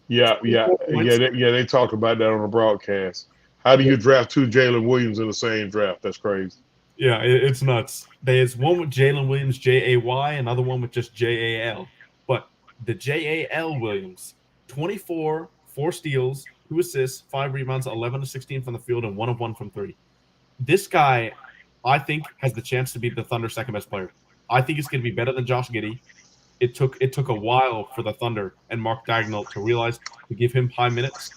They talked about that on the broadcast. How do you draft two Jalen Williams in the same draft? That's crazy. Yeah, it's nuts. There's one with Jalen Williams, J-A-Y, another one with just J-A-L. But the J-A-L Williams, 24, 4 steals, 2 assists, 5 rebounds, 11 to 16 from the field, and 1 of 1 from 3. This guy, I think, has the chance to be the Thunder's second best player. I think it's going to be better than Josh Giddey. It took a while for the Thunder and Mark Daigneault to realize to give him high minutes,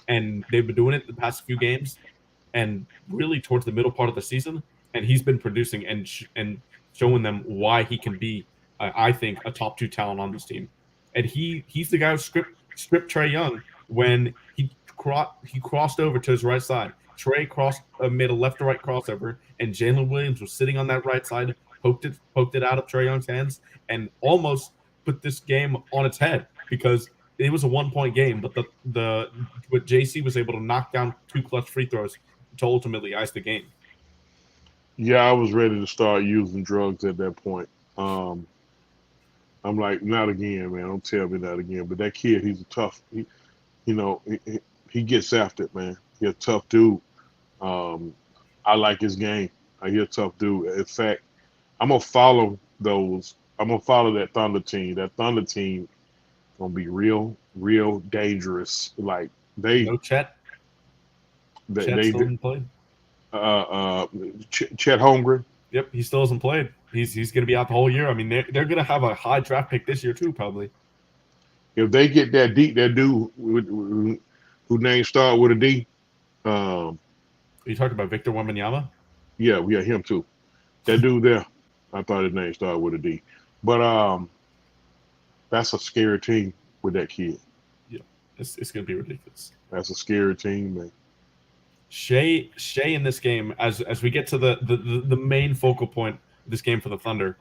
and they've been doing it the past few games, and really towards the middle part of the season, and he's been producing and showing them why he can be, I think, a top 2 talent on this team. And he's the guy who stripped Trae Young when he crossed over to his right side. Trae made a left to right crossover, and Jalen Williams was sitting on that right side, poked it out of Trae Young's hands, and almost put this game on its head because it was a 1-point game. But but JC was able to knock down 2 clutch free throws to ultimately ice the game. Yeah, I was ready to start using drugs at that point. I'm like, not again, man. Don't tell me that again. But that kid, he's a tough. He gets after it, man. He's a tough dude. I like his game. He's a tough dude. In fact, I'm gonna follow those. I'm gonna follow that Thunder team. That Thunder team gonna be real dangerous. Like no Chet. Chet still hasn't played. Chet Holmgren. Yep, he still hasn't played. He's gonna be out the whole year. I mean, they're gonna have a high draft pick this year too, probably. If they get that dude who name start with a D. Are you talking about Victor Wembanyama? Yeah, him too. That dude there. I thought his name started with a D. But that's a scary team with that kid. Yeah, it's going to be ridiculous. That's a scary team, man. Shea in this game, as we get to the main focal point of this game for the Thunder,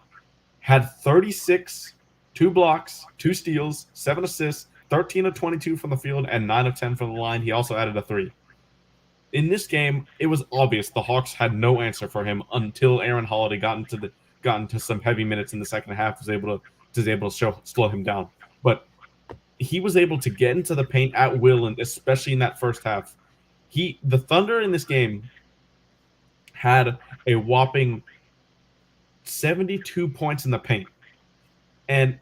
had 36, 2 blocks, 2 steals, 7 assists, 13 of 22 from the field, and 9 of 10 from the line. He also added a 3. In this game, it was obvious the Hawks had no answer for him until Aaron Holiday got into some heavy minutes in the second half, was able to slow him down. But he was able to get into the paint at will, and especially in that first half. The Thunder in this game had a whopping 72 points in the paint. And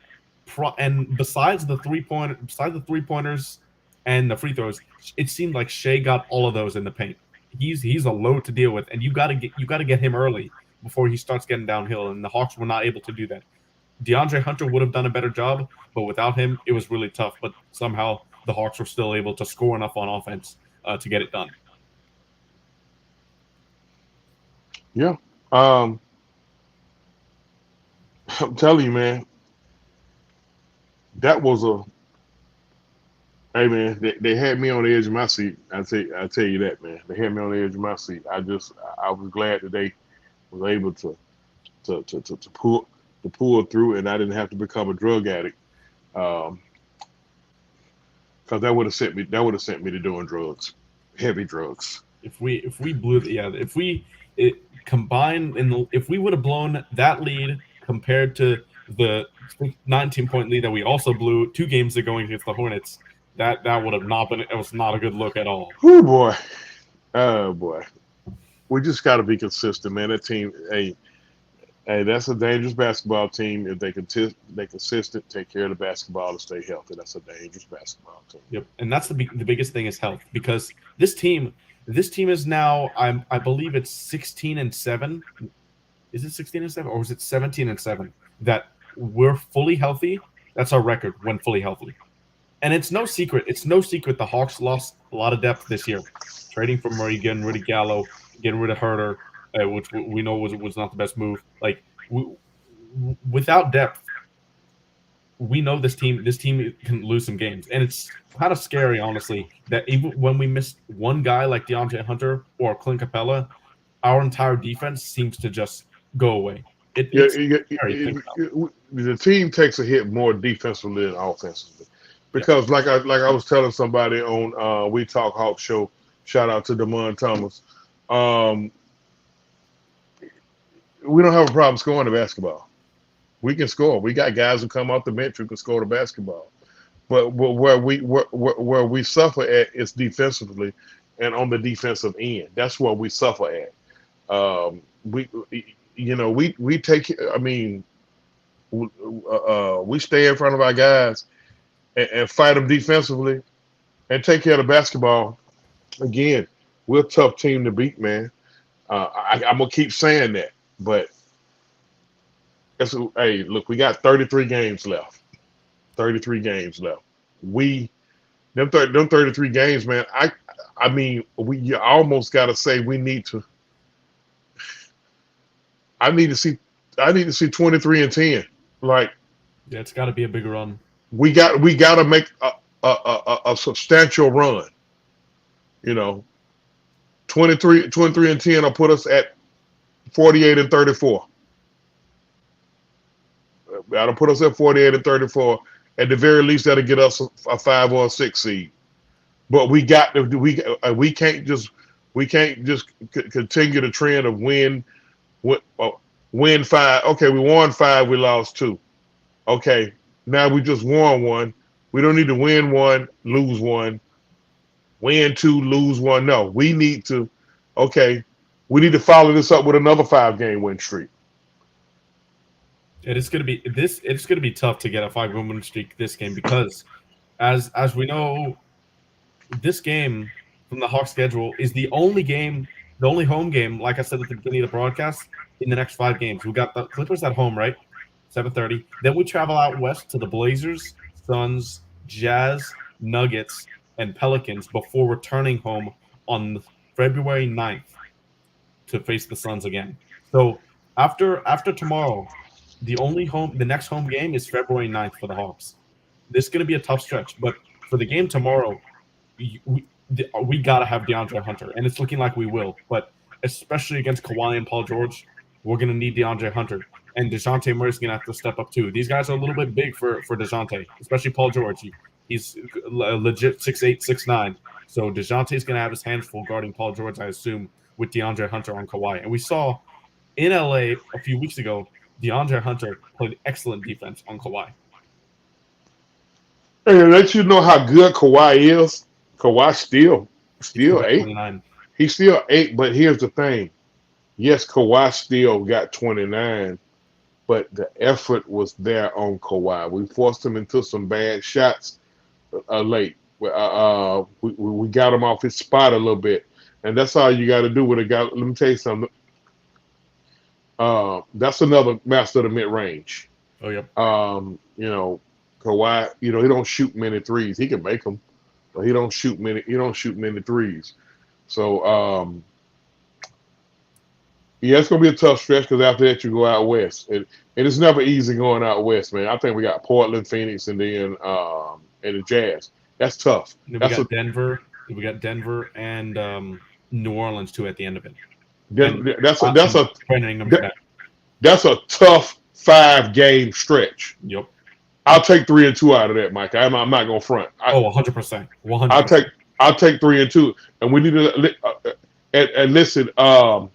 besides the three-pointers and the free throws, it seemed like Shea got all of those in the paint. He's a load to deal with, and you gotta get him early before he starts getting downhill, and the Hawks were not able to do that. DeAndre Hunter would have done a better job, but without him, it was really tough. But somehow the Hawks were still able to score enough on offense to get it done. Yeah. I'm telling you, man, that was hey, man, they had me on the edge of my seat. I tell you that, man. They had me on the edge of my seat. I was glad that they was able to pull through, and I didn't have to become a drug addict, because that would have sent me to doing drugs, heavy drugs. If we would have blown that lead compared to the 19-point lead that we also blew 2 games ago against the Hornets, that would have not been. It was not a good look at all. Oh boy, we just got to be consistent, man. That team, hey, that's a dangerous basketball team. If they consistent, take care of the basketball, and stay healthy. That's a dangerous basketball team. Yep, and that's the biggest thing is health, because this team is now, I believe it's 16-7. Is it 16-7 or was it 17-7 that we're fully healthy. That's our record when fully healthy. And it's no secret. It's no secret the Hawks lost a lot of depth this year, trading for Murray, getting rid of Gallo, getting rid of Herter, which we know was not the best move. Like without depth, we know this team can lose some games, and it's kind of scary, honestly, that even when we miss one guy like DeAndre Hunter or Clint Capella, our entire defense seems to just go away. It's scary to think about. The team takes a hit more defensively than offensively, because like I was telling somebody on We Talk Hawk show, shout out to Damon Thomas, we don't have a problem scoring the basketball. We can score. We got guys who come off the bench who can score the basketball. But where we suffer at is defensively, and on the defensive end. That's where we suffer at. We take. I mean, we stay in front of our guys and fight them defensively, and take care of the basketball. Again, we're a tough team to beat, man. I'm gonna keep saying that, but. Hey, look, we got 33 games left. 33 games left. Them 33 games, man. I mean, you almost got to say we need to. I need to see 23-10. Like, yeah, it's got to be a bigger run. We got to make a substantial run. 23-10 will put us at 48-34. That'll put us at 48-34. At the very least, that'll get us a 5 or a 6 seed. But we can't just continue the trend of win 5. Okay, we won 5, we lost 2. Okay, now we just won 1. We don't need to win 1, lose 1, win 2, lose 1. No, we need to follow this up with another 5-game win streak. It's gonna be tough to get a 5-game win streak this game, because as we know, this game from the Hawks schedule is the only home game, like I said at the beginning of the broadcast, in the next 5 games. We got the Clippers at home, right? 7:30. Then we travel out west to the Blazers, Suns, Jazz, Nuggets, and Pelicans before returning home on February 9th to face the Suns again. So after tomorrow, the next home game is February 9th for the Hawks. This is going to be a tough stretch, but for the game tomorrow, we got to have DeAndre Hunter, and it's looking like we will. But especially against Kawhi and Paul George, we're going to need DeAndre Hunter. And DeJounte Murray's going to have to step up too. These guys are a little bit big for DeJounte, especially Paul George. He's legit 6'8", 6'9". So DeJounte's going to have his hands full guarding Paul George, I assume, with DeAndre Hunter on Kawhi. And we saw in LA a few weeks ago, DeAndre Hunter played excellent defense on Kawhi. Hey, to let you know how good Kawhi is, Kawhi still 8. 29. He's still 8, but here's the thing. Yes, Kawhi still got 29, but the effort was there on Kawhi. We forced him into some bad shots late. We got him off his spot a little bit, and that's all you got to do with a guy. Let me tell you something. That's another master of the mid-range. Oh, yep. Kawhi, he don't shoot many threes. He can make them, but he don't shoot many threes. So, it's going to be a tough stretch, because after that you go out west. And it's never easy going out west, man. I think we got Portland, Phoenix, and then and the Jazz. That's tough. We got Denver. We got Denver and New Orleans too at the end of it. That's a tough 5-game stretch. Yep. I'll take 3 and 2 out of that, Mike. I'm not gonna front. 100%. 100%. I'll take 3 and 2, and we need to and listen. I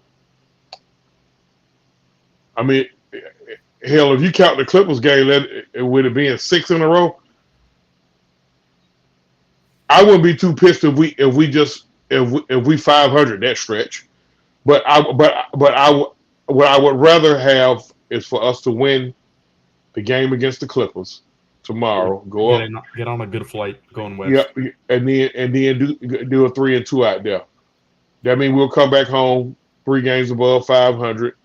mean, hell, if you count the Clippers game, with it being 6 in a row, I wouldn't be too pissed if we 500 that stretch. But what I would rather have is for us to win the game against the Clippers tomorrow. Go up, get on a good flight going west. Yeah, and then do a 3 and 2 out there. That means we'll come back home 3 games above 500.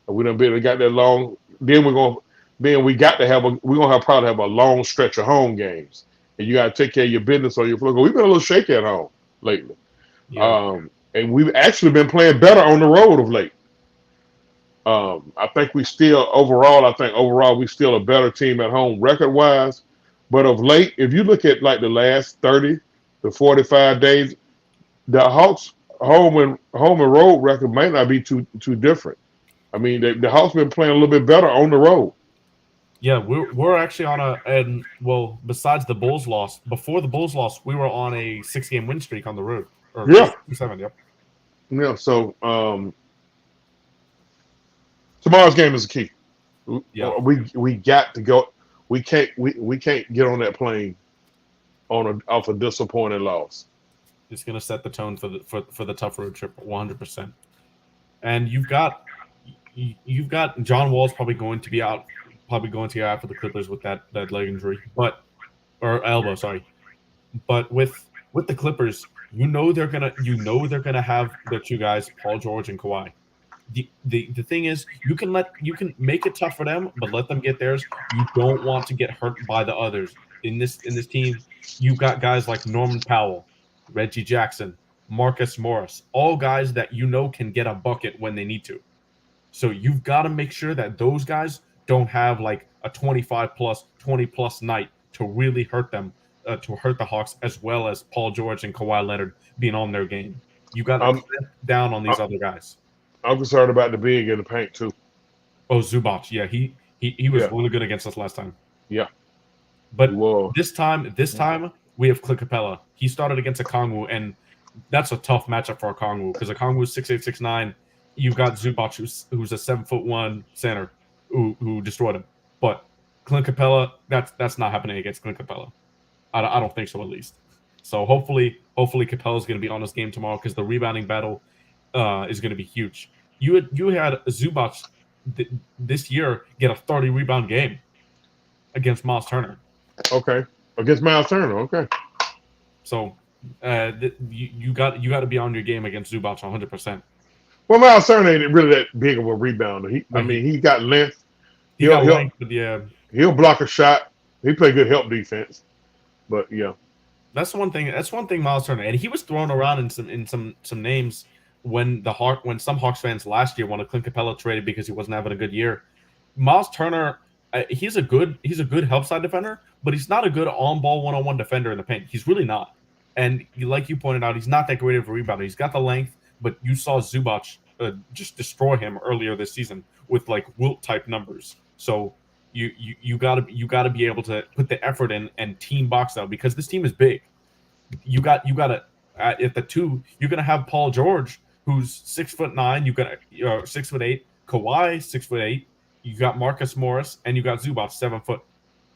And we done got that long. Then we're going. then we're gonna probably have a long stretch of home games, and you gotta take care of your business on your floor. We've been a little shaky at home lately, Yeah. and we've actually been playing better on the road of late. I think overall we still a better team at home record wise, but of late, if you look at like the last 30 to 45 days, the Hawks home and road record might not be too different. I mean, the Hawks been playing a little bit better on the road. Yeah, we're actually on besides the Bulls loss, before the Bulls loss, we were on a 6-game win streak on the road. Or Yeah, 7, yep. yeah. So tomorrow's game is the key. Yeah. We got to go. We can't get on that plane off a disappointing loss. It's gonna set the tone for the tough road trip 100%. And you've got John Wall's probably going to be out for the Clippers with that leg injury, or elbow, sorry. But with the Clippers, you know they're gonna have their two guys, Paul George and Kawhi. The thing is, you can make it tough for them, but let them get theirs. You don't want to get hurt by the others. In this team, you've got guys like Norman Powell, Reggie Jackson, Marcus Morris, all guys that you know can get a bucket when they need to. So you've got to make sure that those guys don't have like a 25 plus, 20 plus night to really hurt them, to hurt the Hawks, as well as Paul George and Kawhi Leonard being on their game. You got to clamp down on these other guys. I'm concerned about the big in the paint too. Oh, Zubac, yeah, he was really good against us last time. Yeah, but this time we have Clint Capella. He started against Okongwu, and that's a tough matchup for Okongwu because Okongwu is 6'8", 6'9". You've got Zubac, who's a 7'1" center who destroyed him. But Clint Capella, that's not happening against Clint Capella. I don't think so, at least. So hopefully Capella's going to be on this game tomorrow because the rebounding battle is going to be huge. You had Zubac this year get a 30 rebound game against Miles Turner. Okay, against Miles Turner. Okay. So you got to be on your game against Zubac 100%. Well, Miles Turner ain't really that big of a rebounder. He got length. He'll block a shot. He play good help defense. But yeah, that's one thing. Miles Turner, and he was thrown around in some names when some Hawks fans last year wanted Clint Capella traded because he wasn't having a good year. Miles Turner, he's a good help side defender, but he's not a good on ball 1-on-1 defender in the paint. He's really not. And like you pointed out, he's not that great of a rebounder. He's got the length, but you saw Zubac just destroy him earlier this season with like Wilt type numbers. So you gotta be able to put the effort in and team box out because this team is big. You gotta at the 2, you're gonna have Paul George, who's 6'9". You got 6'8". Kawhi 6'8". You got Marcus Morris and you got Zubac 7 foot.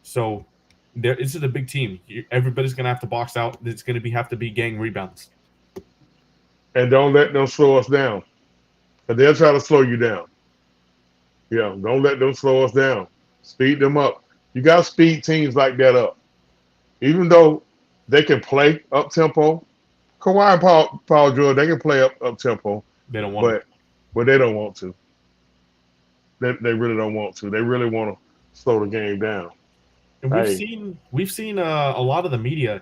So this is a big team. Everybody's gonna have to box out. It's gonna have to be gang rebounds. And don't let them slow us down, because they'll try to slow you down. Yeah, don't let them slow us down. Speed them up. You got to speed teams like that up. Even though they can play up tempo, Kawhi and Paul George, they can play up tempo. They don't want but they don't want to. They really don't want to. They really want to slow the game down. And we've seen a lot of the media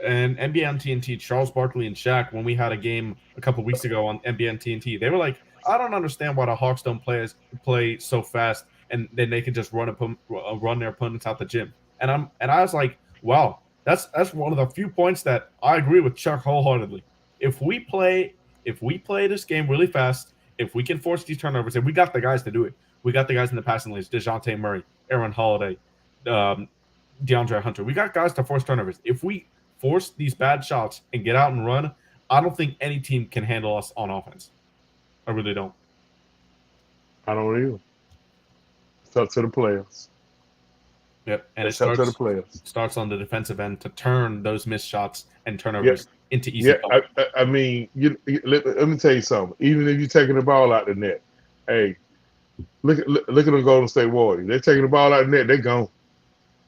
and NBA on TNT, Charles Barkley and Shaq, when we had a game a couple weeks ago on NBA on TNT, they were like, I don't understand why the Hawks don't play so fast, and then they can just run their opponents out the gym. And I was like, wow, that's one of the few points that I agree with Chuck wholeheartedly. If we play this game really fast, if we can force these turnovers, and we got the guys to do it. We got the guys in the passing lanes, DeJounte Murray, Aaron Holiday, DeAndre Hunter. We got guys to force turnovers. If we force these bad shots and get out and run, I don't think any team can handle us on offense. I really don't. I don't either. It's up to the players. Yep, and it's up to the players. Starts on the defensive end to turn those missed shots and turnovers into easy. Yeah, I mean, let me tell you something. Even if you're taking the ball out the net, hey, look at the Golden State Warriors. They're taking the ball out the net. They're gone.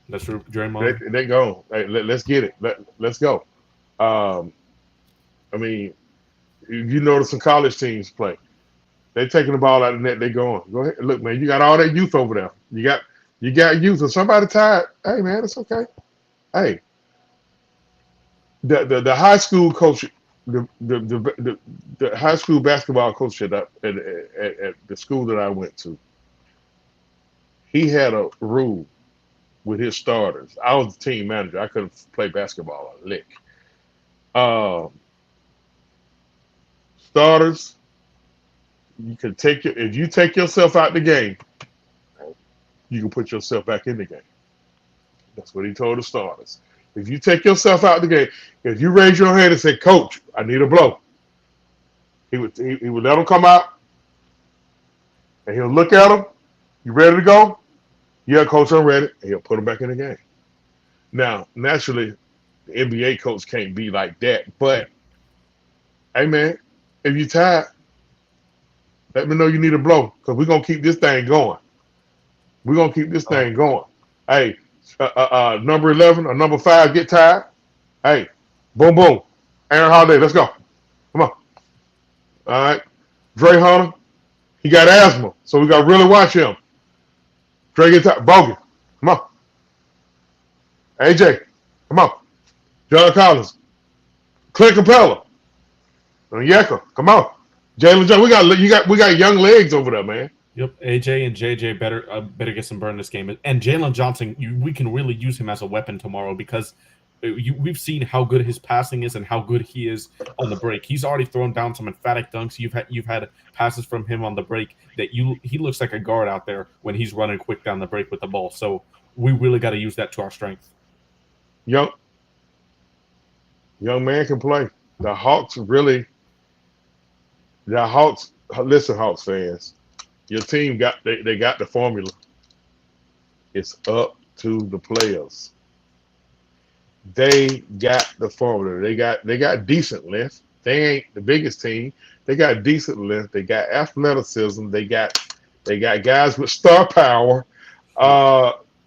That's true, Draymond. They're gone. Hey, let's get it. Let's go. I mean, you notice some college teams play. They're taking the ball out of the net. They're going. Go ahead. Look, man, you got all that youth over there. You You got youth. If somebody tired, hey man, it's okay. Hey, the high school coach, the high school basketball coach at the school that I went to, he had a rule with his starters. I was the team manager. I couldn't play basketball a lick. Starters, you can if you take yourself out the game, you can put yourself back in the game. That's what he told the starters. If you take yourself out the game, if you raise your hand and say, "Coach, I need a blow," he would let them come out, and he'll look at them. You ready to go? Yeah, coach, I'm ready. And he'll put them back in the game. Now, naturally, the NBA coach can't be like that. But, hey, man, if you're tired, let me know you need a blow because we're going to keep this thing going. We're going to keep this thing going. Hey, number 11 or number 5 get tired. Hey, boom, boom. Aaron Holiday, let's go. Come on. All right. Dre Hunter, he got asthma, so we got to really watch him. Dre get tired. Bogan, come on. AJ, come on. John Collins, Clint Capella, Yeka, come on. Jalen Jones, we got young legs over there, man. Yep, AJ and JJ better get some burn this game. And Jalen Johnson, we can really use him as a weapon tomorrow because we've seen how good his passing is and how good he is on the break. He's already thrown down some emphatic dunks. You've had passes from him on the break that he looks like a guard out there when he's running quick down the break with the ball. So we really got to use that to our strength. Young man can play. The Hawks, listen, Hawks fans, your team got the formula. It's up to the players. They got the formula. They got decent length. They ain't the biggest team. They got decent length. They got athleticism. They got guys with star power.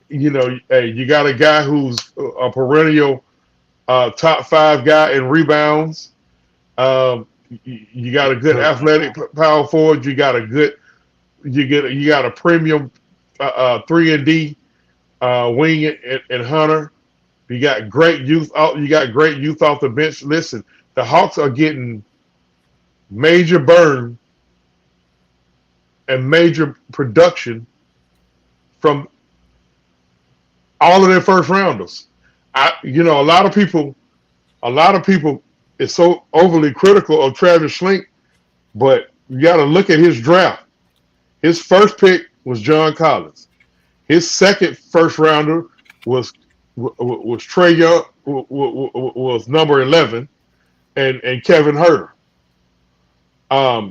You got a guy who's a perennial top 5 guy in rebounds. You got a good athletic power forward. You got a premium 3-and-D wing and Hunter. You got great youth. You got great youth off the bench. Listen, the Hawks are getting major burn and major production from all of their first rounders. A lot of people is so overly critical of Travis Schlink, but you got to look at his draft. His first pick was John Collins. His second first rounder was Trey Young, was number 11, and Kevin Huerter.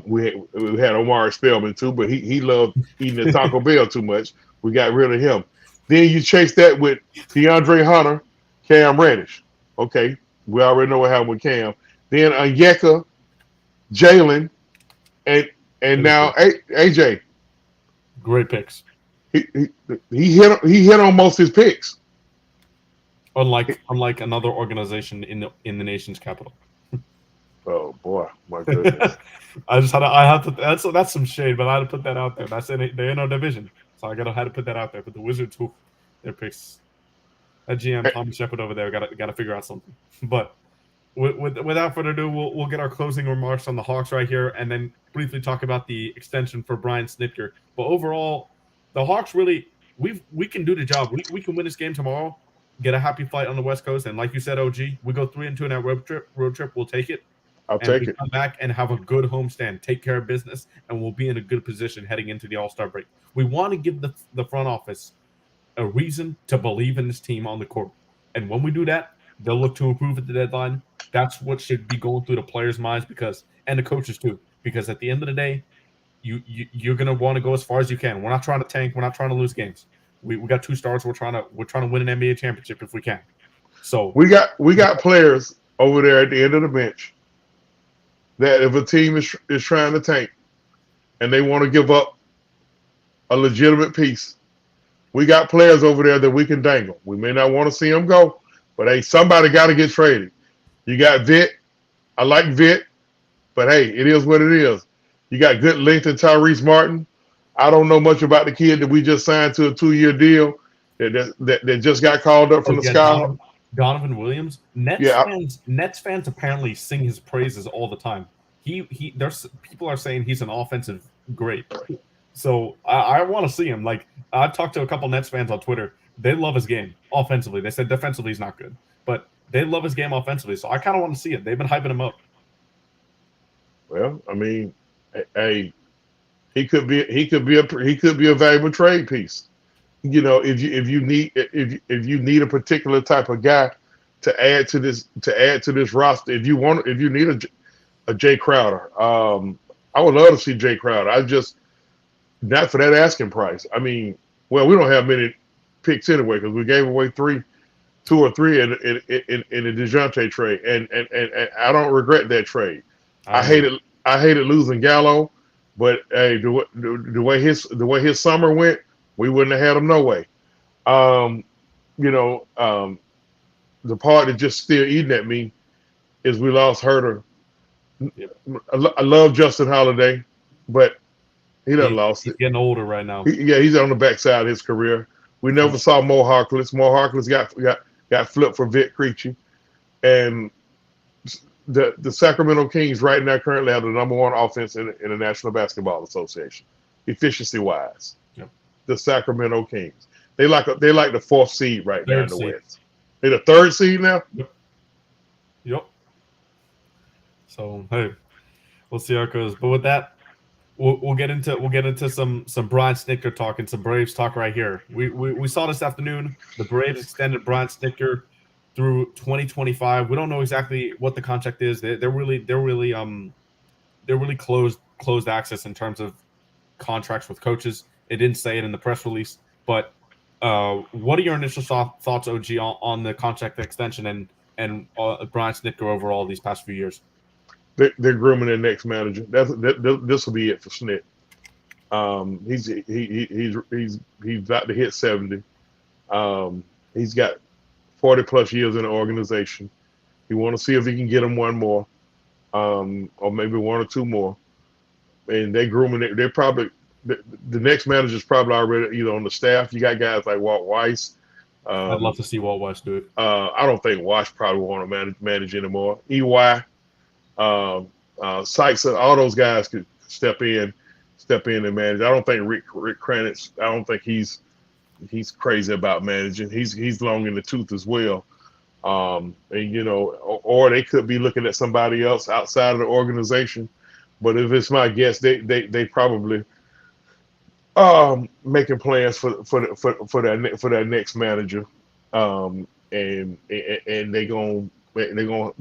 We had Omari Spellman too, but he loved eating the Taco Bell too much. We got rid of him. Then you chase that with DeAndre Hunter, Cam Reddish. Okay, we already know what happened with Cam. Then Onyeka, Jalen, and now AJ. Great picks. He hit on most of his picks. Unlike another organization in the nation's capital. Oh boy, my goodness! I have to. That's some shade, but I had to put that out there. They're in our division, so I had to put that out there. But the Wizards, their picks, that GM Tommy Shepard over there, got to figure out something. But without further ado, we'll get our closing remarks on the Hawks right here, and then briefly talk about the extension for Brian Snitker. But overall, the Hawks really we can do the job. We can win this game tomorrow, get a happy flight on the West Coast, and like you said, OG, we go 3-2 in that road trip. We'll take it. I'll take it. Come back and have a good homestand, take care of business, and we'll be in a good position heading into the All-Star break. We want to give the front office a reason to believe in this team on the court. And when we do that, they'll look to improve at the deadline. That's what should be going through the players' minds and the coaches too. Because at the end of the day, you're gonna want to go as far as you can. We're not trying to tank. We're not trying to lose games. We got 2 stars. We're trying to win an NBA championship if we can. So we got players over there at the end of the bench that if a team is trying to tank and they want to give up a legitimate piece, we got players over there that we can dangle. We may not want to see them go, but hey, somebody got to get traded. You got Vitt. I like Vitt, but hey, it is what it is. You got good length in Tyrese Martin. I don't know much about the kid that we just signed to a 2-year deal that just got called up from the sky. Donovan Williams. Yeah, Nets fans apparently sing his praises all the time. There's people are saying he's an offensive great. So I want to see him. Like, I've talked to a couple Nets fans on Twitter. They love his game offensively. They said defensively he's not good, but they love his game offensively. So I kind of want to see it. They've been hyping him up. well, I mean, hey, he could be a valuable trade piece. You know, if you need a particular type of guy to add to this roster, if you need a Jay Crowder, I would love to see Jay Crowder. I just not for that asking price. I mean, well, we don't have many picks anyway because we gave away 2 or 3 in the DeJounte trade, and I don't regret that trade. I hated losing Gallo, but hey, the way his summer went, we wouldn't have had him no way. You know, the part that just still eating at me is we lost Herter. I love Justin Holiday, but he done lost it. He's getting older right now. He's on the backside of his career. We never saw Mo Harkless. Mo Harkless got flipped for Vic Krejci, and the Sacramento Kings right now currently have the #1 offense in the National Basketball Association, efficiency wise. Yep. The Sacramento Kings. They like the 4th seed right now in the West. They're the 3rd seed now. Yep. So hey, we'll see how it goes. But with that, we'll get into some Brian Snitker talk and some Braves talk right here. We saw this afternoon the Braves extended Brian Snitker through 2025. We don't know exactly what the contract is. They're really closed access in terms of contracts with coaches. It didn't say it in the press release, but what are your initial thoughts, OG, on the contract extension and Brian Snitker overall these past few years? They're grooming their next manager. This will be it for Snit. He's about to hit 70. He's got 40 plus years in the organization. You want to see if he can get him one more, or maybe 1 or 2 more. And they're grooming it. They're probably the next manager's probably already either on the staff. You got guys like Walt Weiss. I'd love to see Walt Weiss do it. I don't think Wash probably want to manage anymore. EY. Sykes, all those guys could step in and manage. I don't think Rick Kranitz. I don't think he's crazy about managing. He's long in the tooth as well. And you know, or they could be looking at somebody else outside of the organization. But if it's my guess, they probably making plans for that next manager. And they're gonna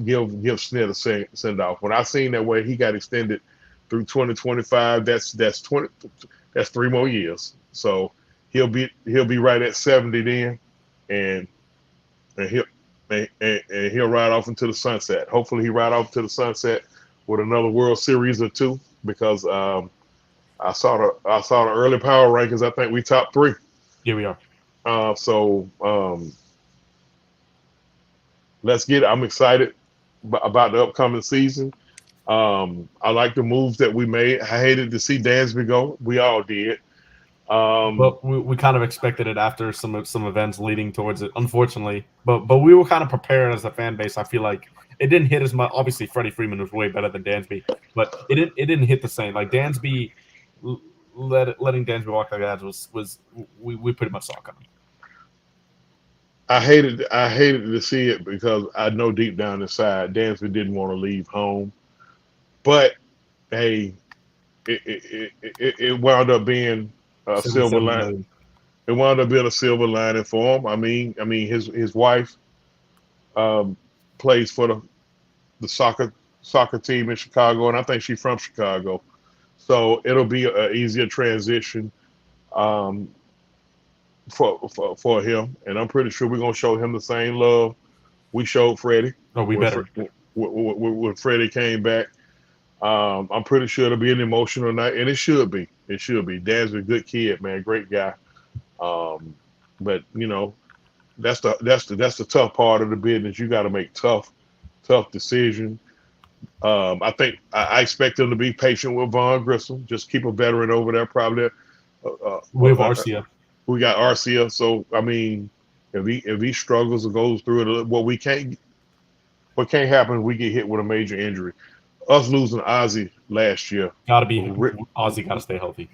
give Snit a send off. When I seen that way he got extended through 2025, that's 3 more years. So he'll be right at 70 then, and he'll ride off into the sunset. Hopefully he ride off to the sunset with another World Series or 2, because I saw the early power rankings. I think we top 3. Yeah, we are. Let's get it. I'm excited about the upcoming season. I like the moves that we made. I hated to see Dansby go. We all did. But we kind of expected it after some events leading towards it, unfortunately. But we were kind of prepared as a fan base. I feel like it didn't hit as much. Obviously, Freddie Freeman was way better than Dansby, but it didn't hit the same. Like Dansby, letting Dansby walk like that was we pretty much saw coming. I hated to see it because I know deep down inside Dansby didn't want to leave home, but hey, it wound up being a silver lining. It wound up being a silver lining for him. I mean, his wife plays for the soccer team in Chicago, and I think she's from Chicago, so it'll be an easier transition for him, and I'm pretty sure we're gonna show him the same love we showed Freddie. Oh, we better. When Freddie came back, I'm pretty sure it'll be an emotional night, and it should be. It should be. Dan's a good kid, man, great guy. But you know, that's the tough part of the business. You got to make tough decisions. I think I expect them to be patient with Vaughn Grissom. Just keep a veteran over there, probably We have Arcia. We got Arcia. So I mean, if he struggles or goes through it, what can't happen, we get hit with a major injury. Us losing Ozzy last year Ozzy got to stay healthy.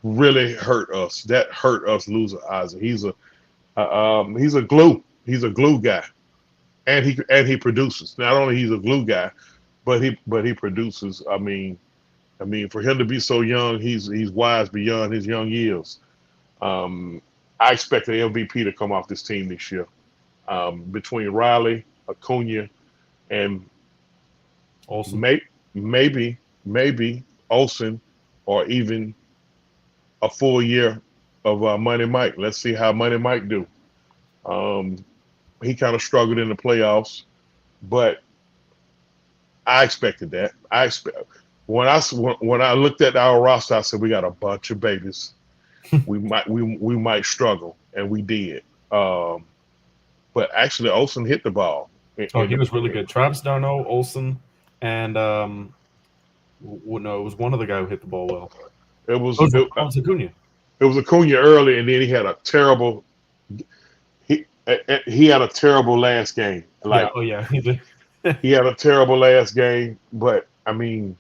really hurt us. That hurt us losing Ozzy. He's a glue. He's a glue guy, and he produces. Not only he's a glue guy, but he produces. I mean, for him to be so young, he's wise beyond his young years. I expect the MVP to come off this team this year. Between Riley, Acuna, and Olsen. maybe Olsen, or even a full year of Money Mike. Let's see how Money Mike do. He kind of struggled in the playoffs, but I expected that. When I looked at our roster, I said we got a bunch of babies. we might struggle, and we did. But actually, Olsen hit the ball. He was really good. Travis d'Arnaud, Olsen, and no, it was one other guy who hit the ball well. It was Acuna. It was Acuna early, and then he had a terrible. He had a terrible last game. He did. He had a terrible last game, but I mean,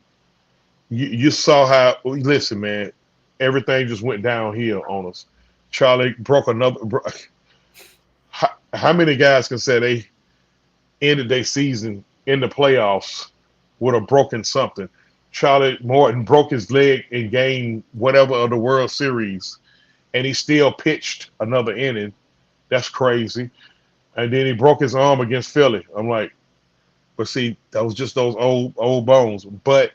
you saw how. Listen, man, everything just went downhill on us. Charlie broke another. How many guys can say they ended their season in the playoffs with a broken something? Charlie Morton broke his leg in game whatever of the World Series, and he still pitched another inning. That's crazy. And then he broke his arm against Philly. I'm like, but see, that was just those old bones. But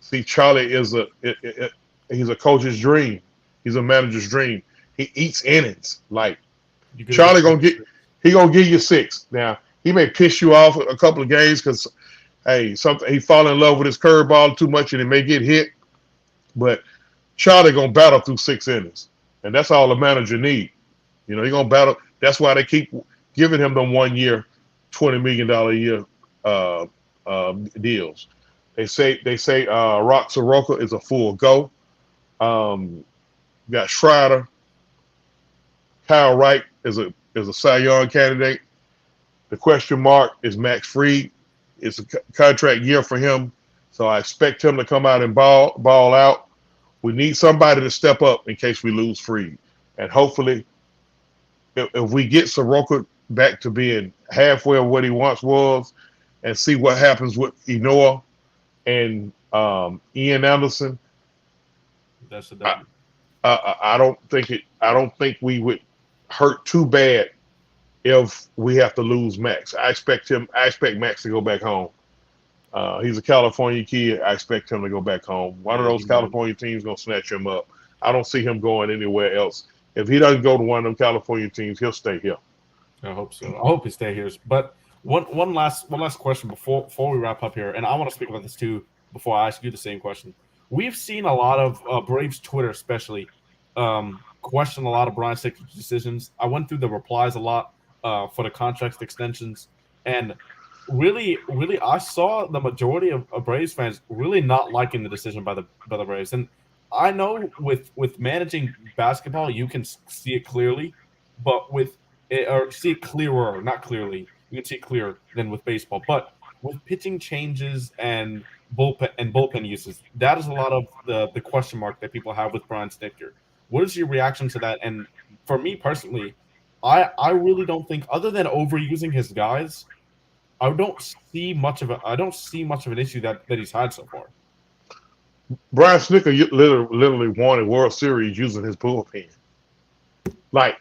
see, Charlie is he's a coach's dream. He's a manager's dream. He eats innings. Like Charlie gonna give you 6. Now he may piss you off a couple of games because he fall in love with his curveball too much and it may get hit. But Charlie gonna battle through 6 innings, and that's all the manager need. He gonna battle. That's why they keep giving him them 1 year, $20 million a year deals. They say Rock Soroka is a full go. Got Schreider. Kyle Wright is a Cy Young candidate. The question mark is Max Fried. It's a contract year for him, so I expect him to come out and ball out. We need somebody to step up in case we lose Fried, and hopefully, if we get Soroka back to being halfway of what he once was, and see what happens with Enoa and Ian Anderson, that's a W. I don't think we would hurt too bad if we have to lose Max. I expect Max to go back home. He's a California kid. I expect him to go back home. One of those California teams gonna snatch him up. I don't see him going anywhere else. If he doesn't go to one of them California teams, he'll stay here. I hope so. I hope he stays here. But one last question before we wrap up here, and I want to speak about this too before I ask you the same question. We've seen a lot of Braves Twitter, especially, question a lot of Brian Sticker's decisions. I went through the replies a lot for the contract extensions, and really, I saw the majority of Braves fans really not liking the decision by the Braves. And I know with managing basketball, you can see it clearly, but see it clearer, not clearly. You can see it clearer than with baseball. But with pitching changes and bullpen uses, that is a lot of the question mark that people have with Brian Snitker. What is your reaction to that? And for me personally, I really don't think, other than overusing his guys, I don't see much of an issue that he's had so far. Brian Snitker literally won a World Series using his bullpen. Like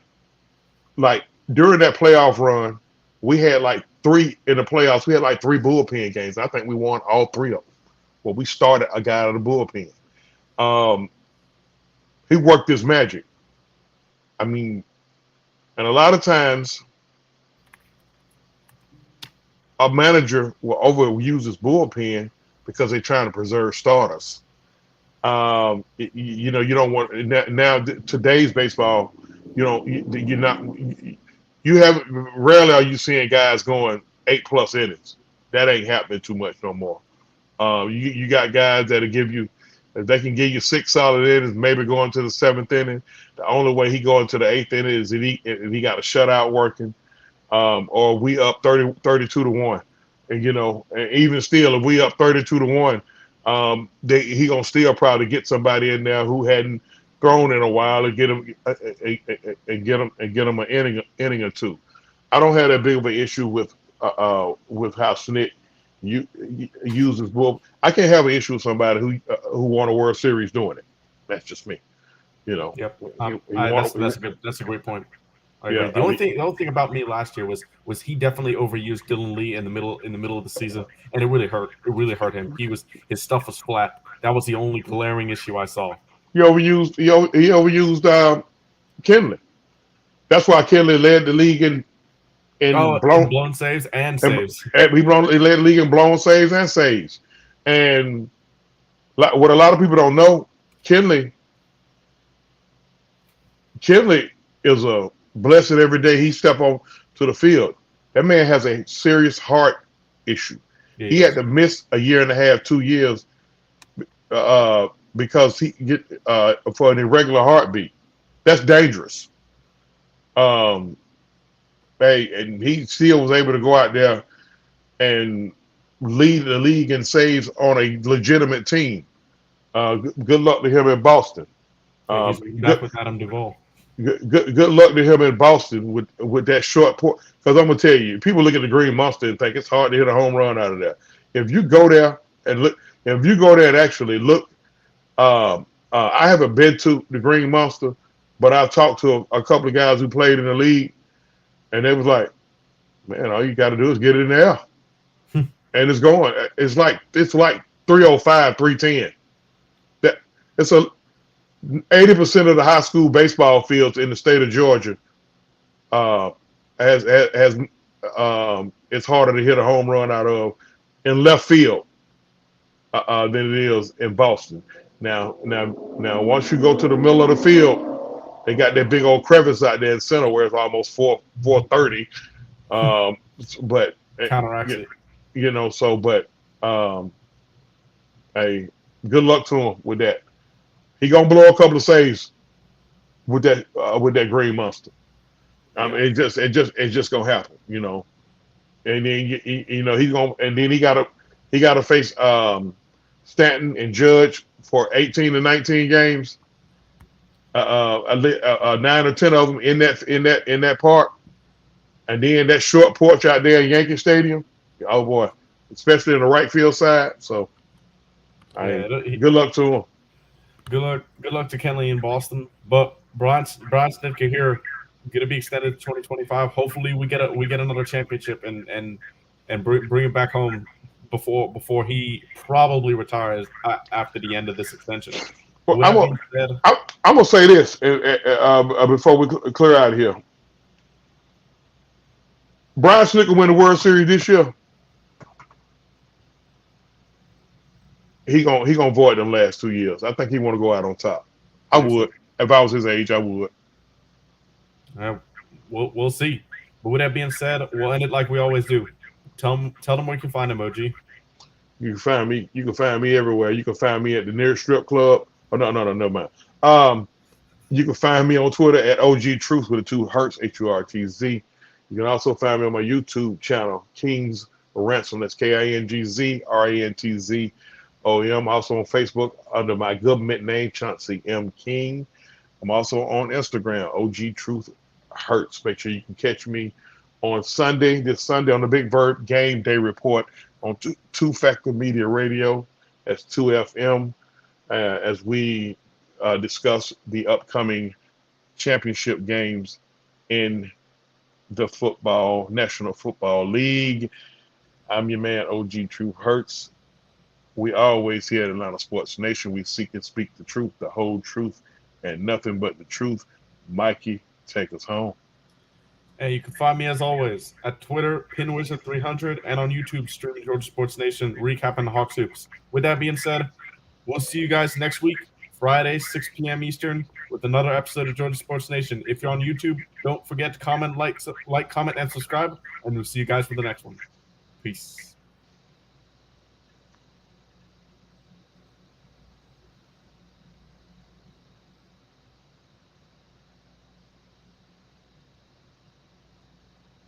during that playoff run, we had like 3 in the playoffs. We had like 3 bullpen games. I think we won all 3 of them. Well, we started a guy out of the bullpen. He worked his magic. I mean, and a lot of times a manager will overuse his bullpen because they're trying to preserve starters. You don't want now today's baseball. Rarely are you seeing guys going 8+ innings. That ain't happening too much no more. You got guys that'll give you If they can give you 6 solid innings, maybe going to the 7th inning. The only way he going to the 8th inning is if he got a shutout working, or we up 32-1. And, and even still, if we up 32-1, he going to still probably get somebody in there who hadn't thrown in a while and get him an inning or two. I don't have that big of an issue with how Snit uses bull. I can't have an issue with somebody who won a World Series doing it. That's just me. Yep. That's a great point. The only thing about me last year was he definitely overused Dylan Lee in the middle of the season, and it really hurt. It really hurt him. His stuff was flat. That was the only glaring issue I saw. He overused Kenley. That's why Kenley led the league in blown saves and saves. He led the league in blown saves and saves. And what a lot of people don't know, Kenley is a blessed every day he step on to the field. That man has a serious heart issue. He had to miss a year and a half, 2 years, because he get for an irregular heartbeat. That's dangerous. And he still was able to go out there and lead the league in saves on a legitimate team. Good luck to him in Boston. He's back with Adam Duvall. Good luck to him in Boston with that short port. Because I'm gonna tell you, people look at the Green Monster and think it's hard to hit a home run out of there. If you go there and look, actually look, I haven't been to the Green Monster, but I've talked to a couple of guys who played in the league, and they was like, "Man, all you got to do is get it in the air," and it's going. It's like 305, 310. That it's 80% of the high school baseball fields in the state of Georgia it's harder to hit a home run out of in left field than it is in Boston. Now, once you go to the middle of the field, they got that big old crevice out there in center where it's almost 430. But counteracts it. Hey, good luck to him with that. He gonna blow a couple of saves with that Green Monster. I mean, it's just gonna happen, And then he's gonna, and then he gotta face Stanton and Judge for 18 to 19 games. 9 or 10 of them in that park, and then that short porch out there in Yankee Stadium. Oh boy, especially in the right field side. So, good luck to him. Good luck to Kenley in Boston. But Brian Snitker here going to be extended to 2025. Hopefully, we get another championship and bring it back home before he probably retires after the end of this extension. Well, I'm gonna say this before we clear out of here. Brian Snitker win the World Series this year. He gonna void them last 2 years. I think he want to go out on top. I would. If I was his age, I would. We'll see. But with that being said, we'll end it like we always do. Tell them where you can find him, OG. You can find me. You can find me everywhere. You can find me at the nearest strip club. Oh no, never mind. You can find me on Twitter at OG Truth with the 2 Hertz, HURTZ. You can also find me on my YouTube channel, King's Ransom. That's KINGZRANTZ. I'm also on Facebook under my government name, Chauncey M. King. I'm also on Instagram, OG Truth Hertz. Make sure you can catch me on this Sunday on the Big Bird Game Day Report on Two Factor Media Radio. That's 2FM, as we discuss the upcoming championship games in the National Football League. I'm your man, OG Truth Hertz. We always here at Atlanta Sports Nation, we seek and speak the truth, the whole truth, and nothing but the truth. Mikey, take us home. And you can find me as always at Twitter, PinWizard300, and on YouTube, streaming Georgia Sports Nation, recapping the Hawks hoops. With that being said, we'll see you guys next week, Friday, 6 p.m. Eastern, with another episode of Georgia Sports Nation. If you're on YouTube, don't forget to comment, like, comment, and subscribe, and we'll see you guys for the next one. Peace.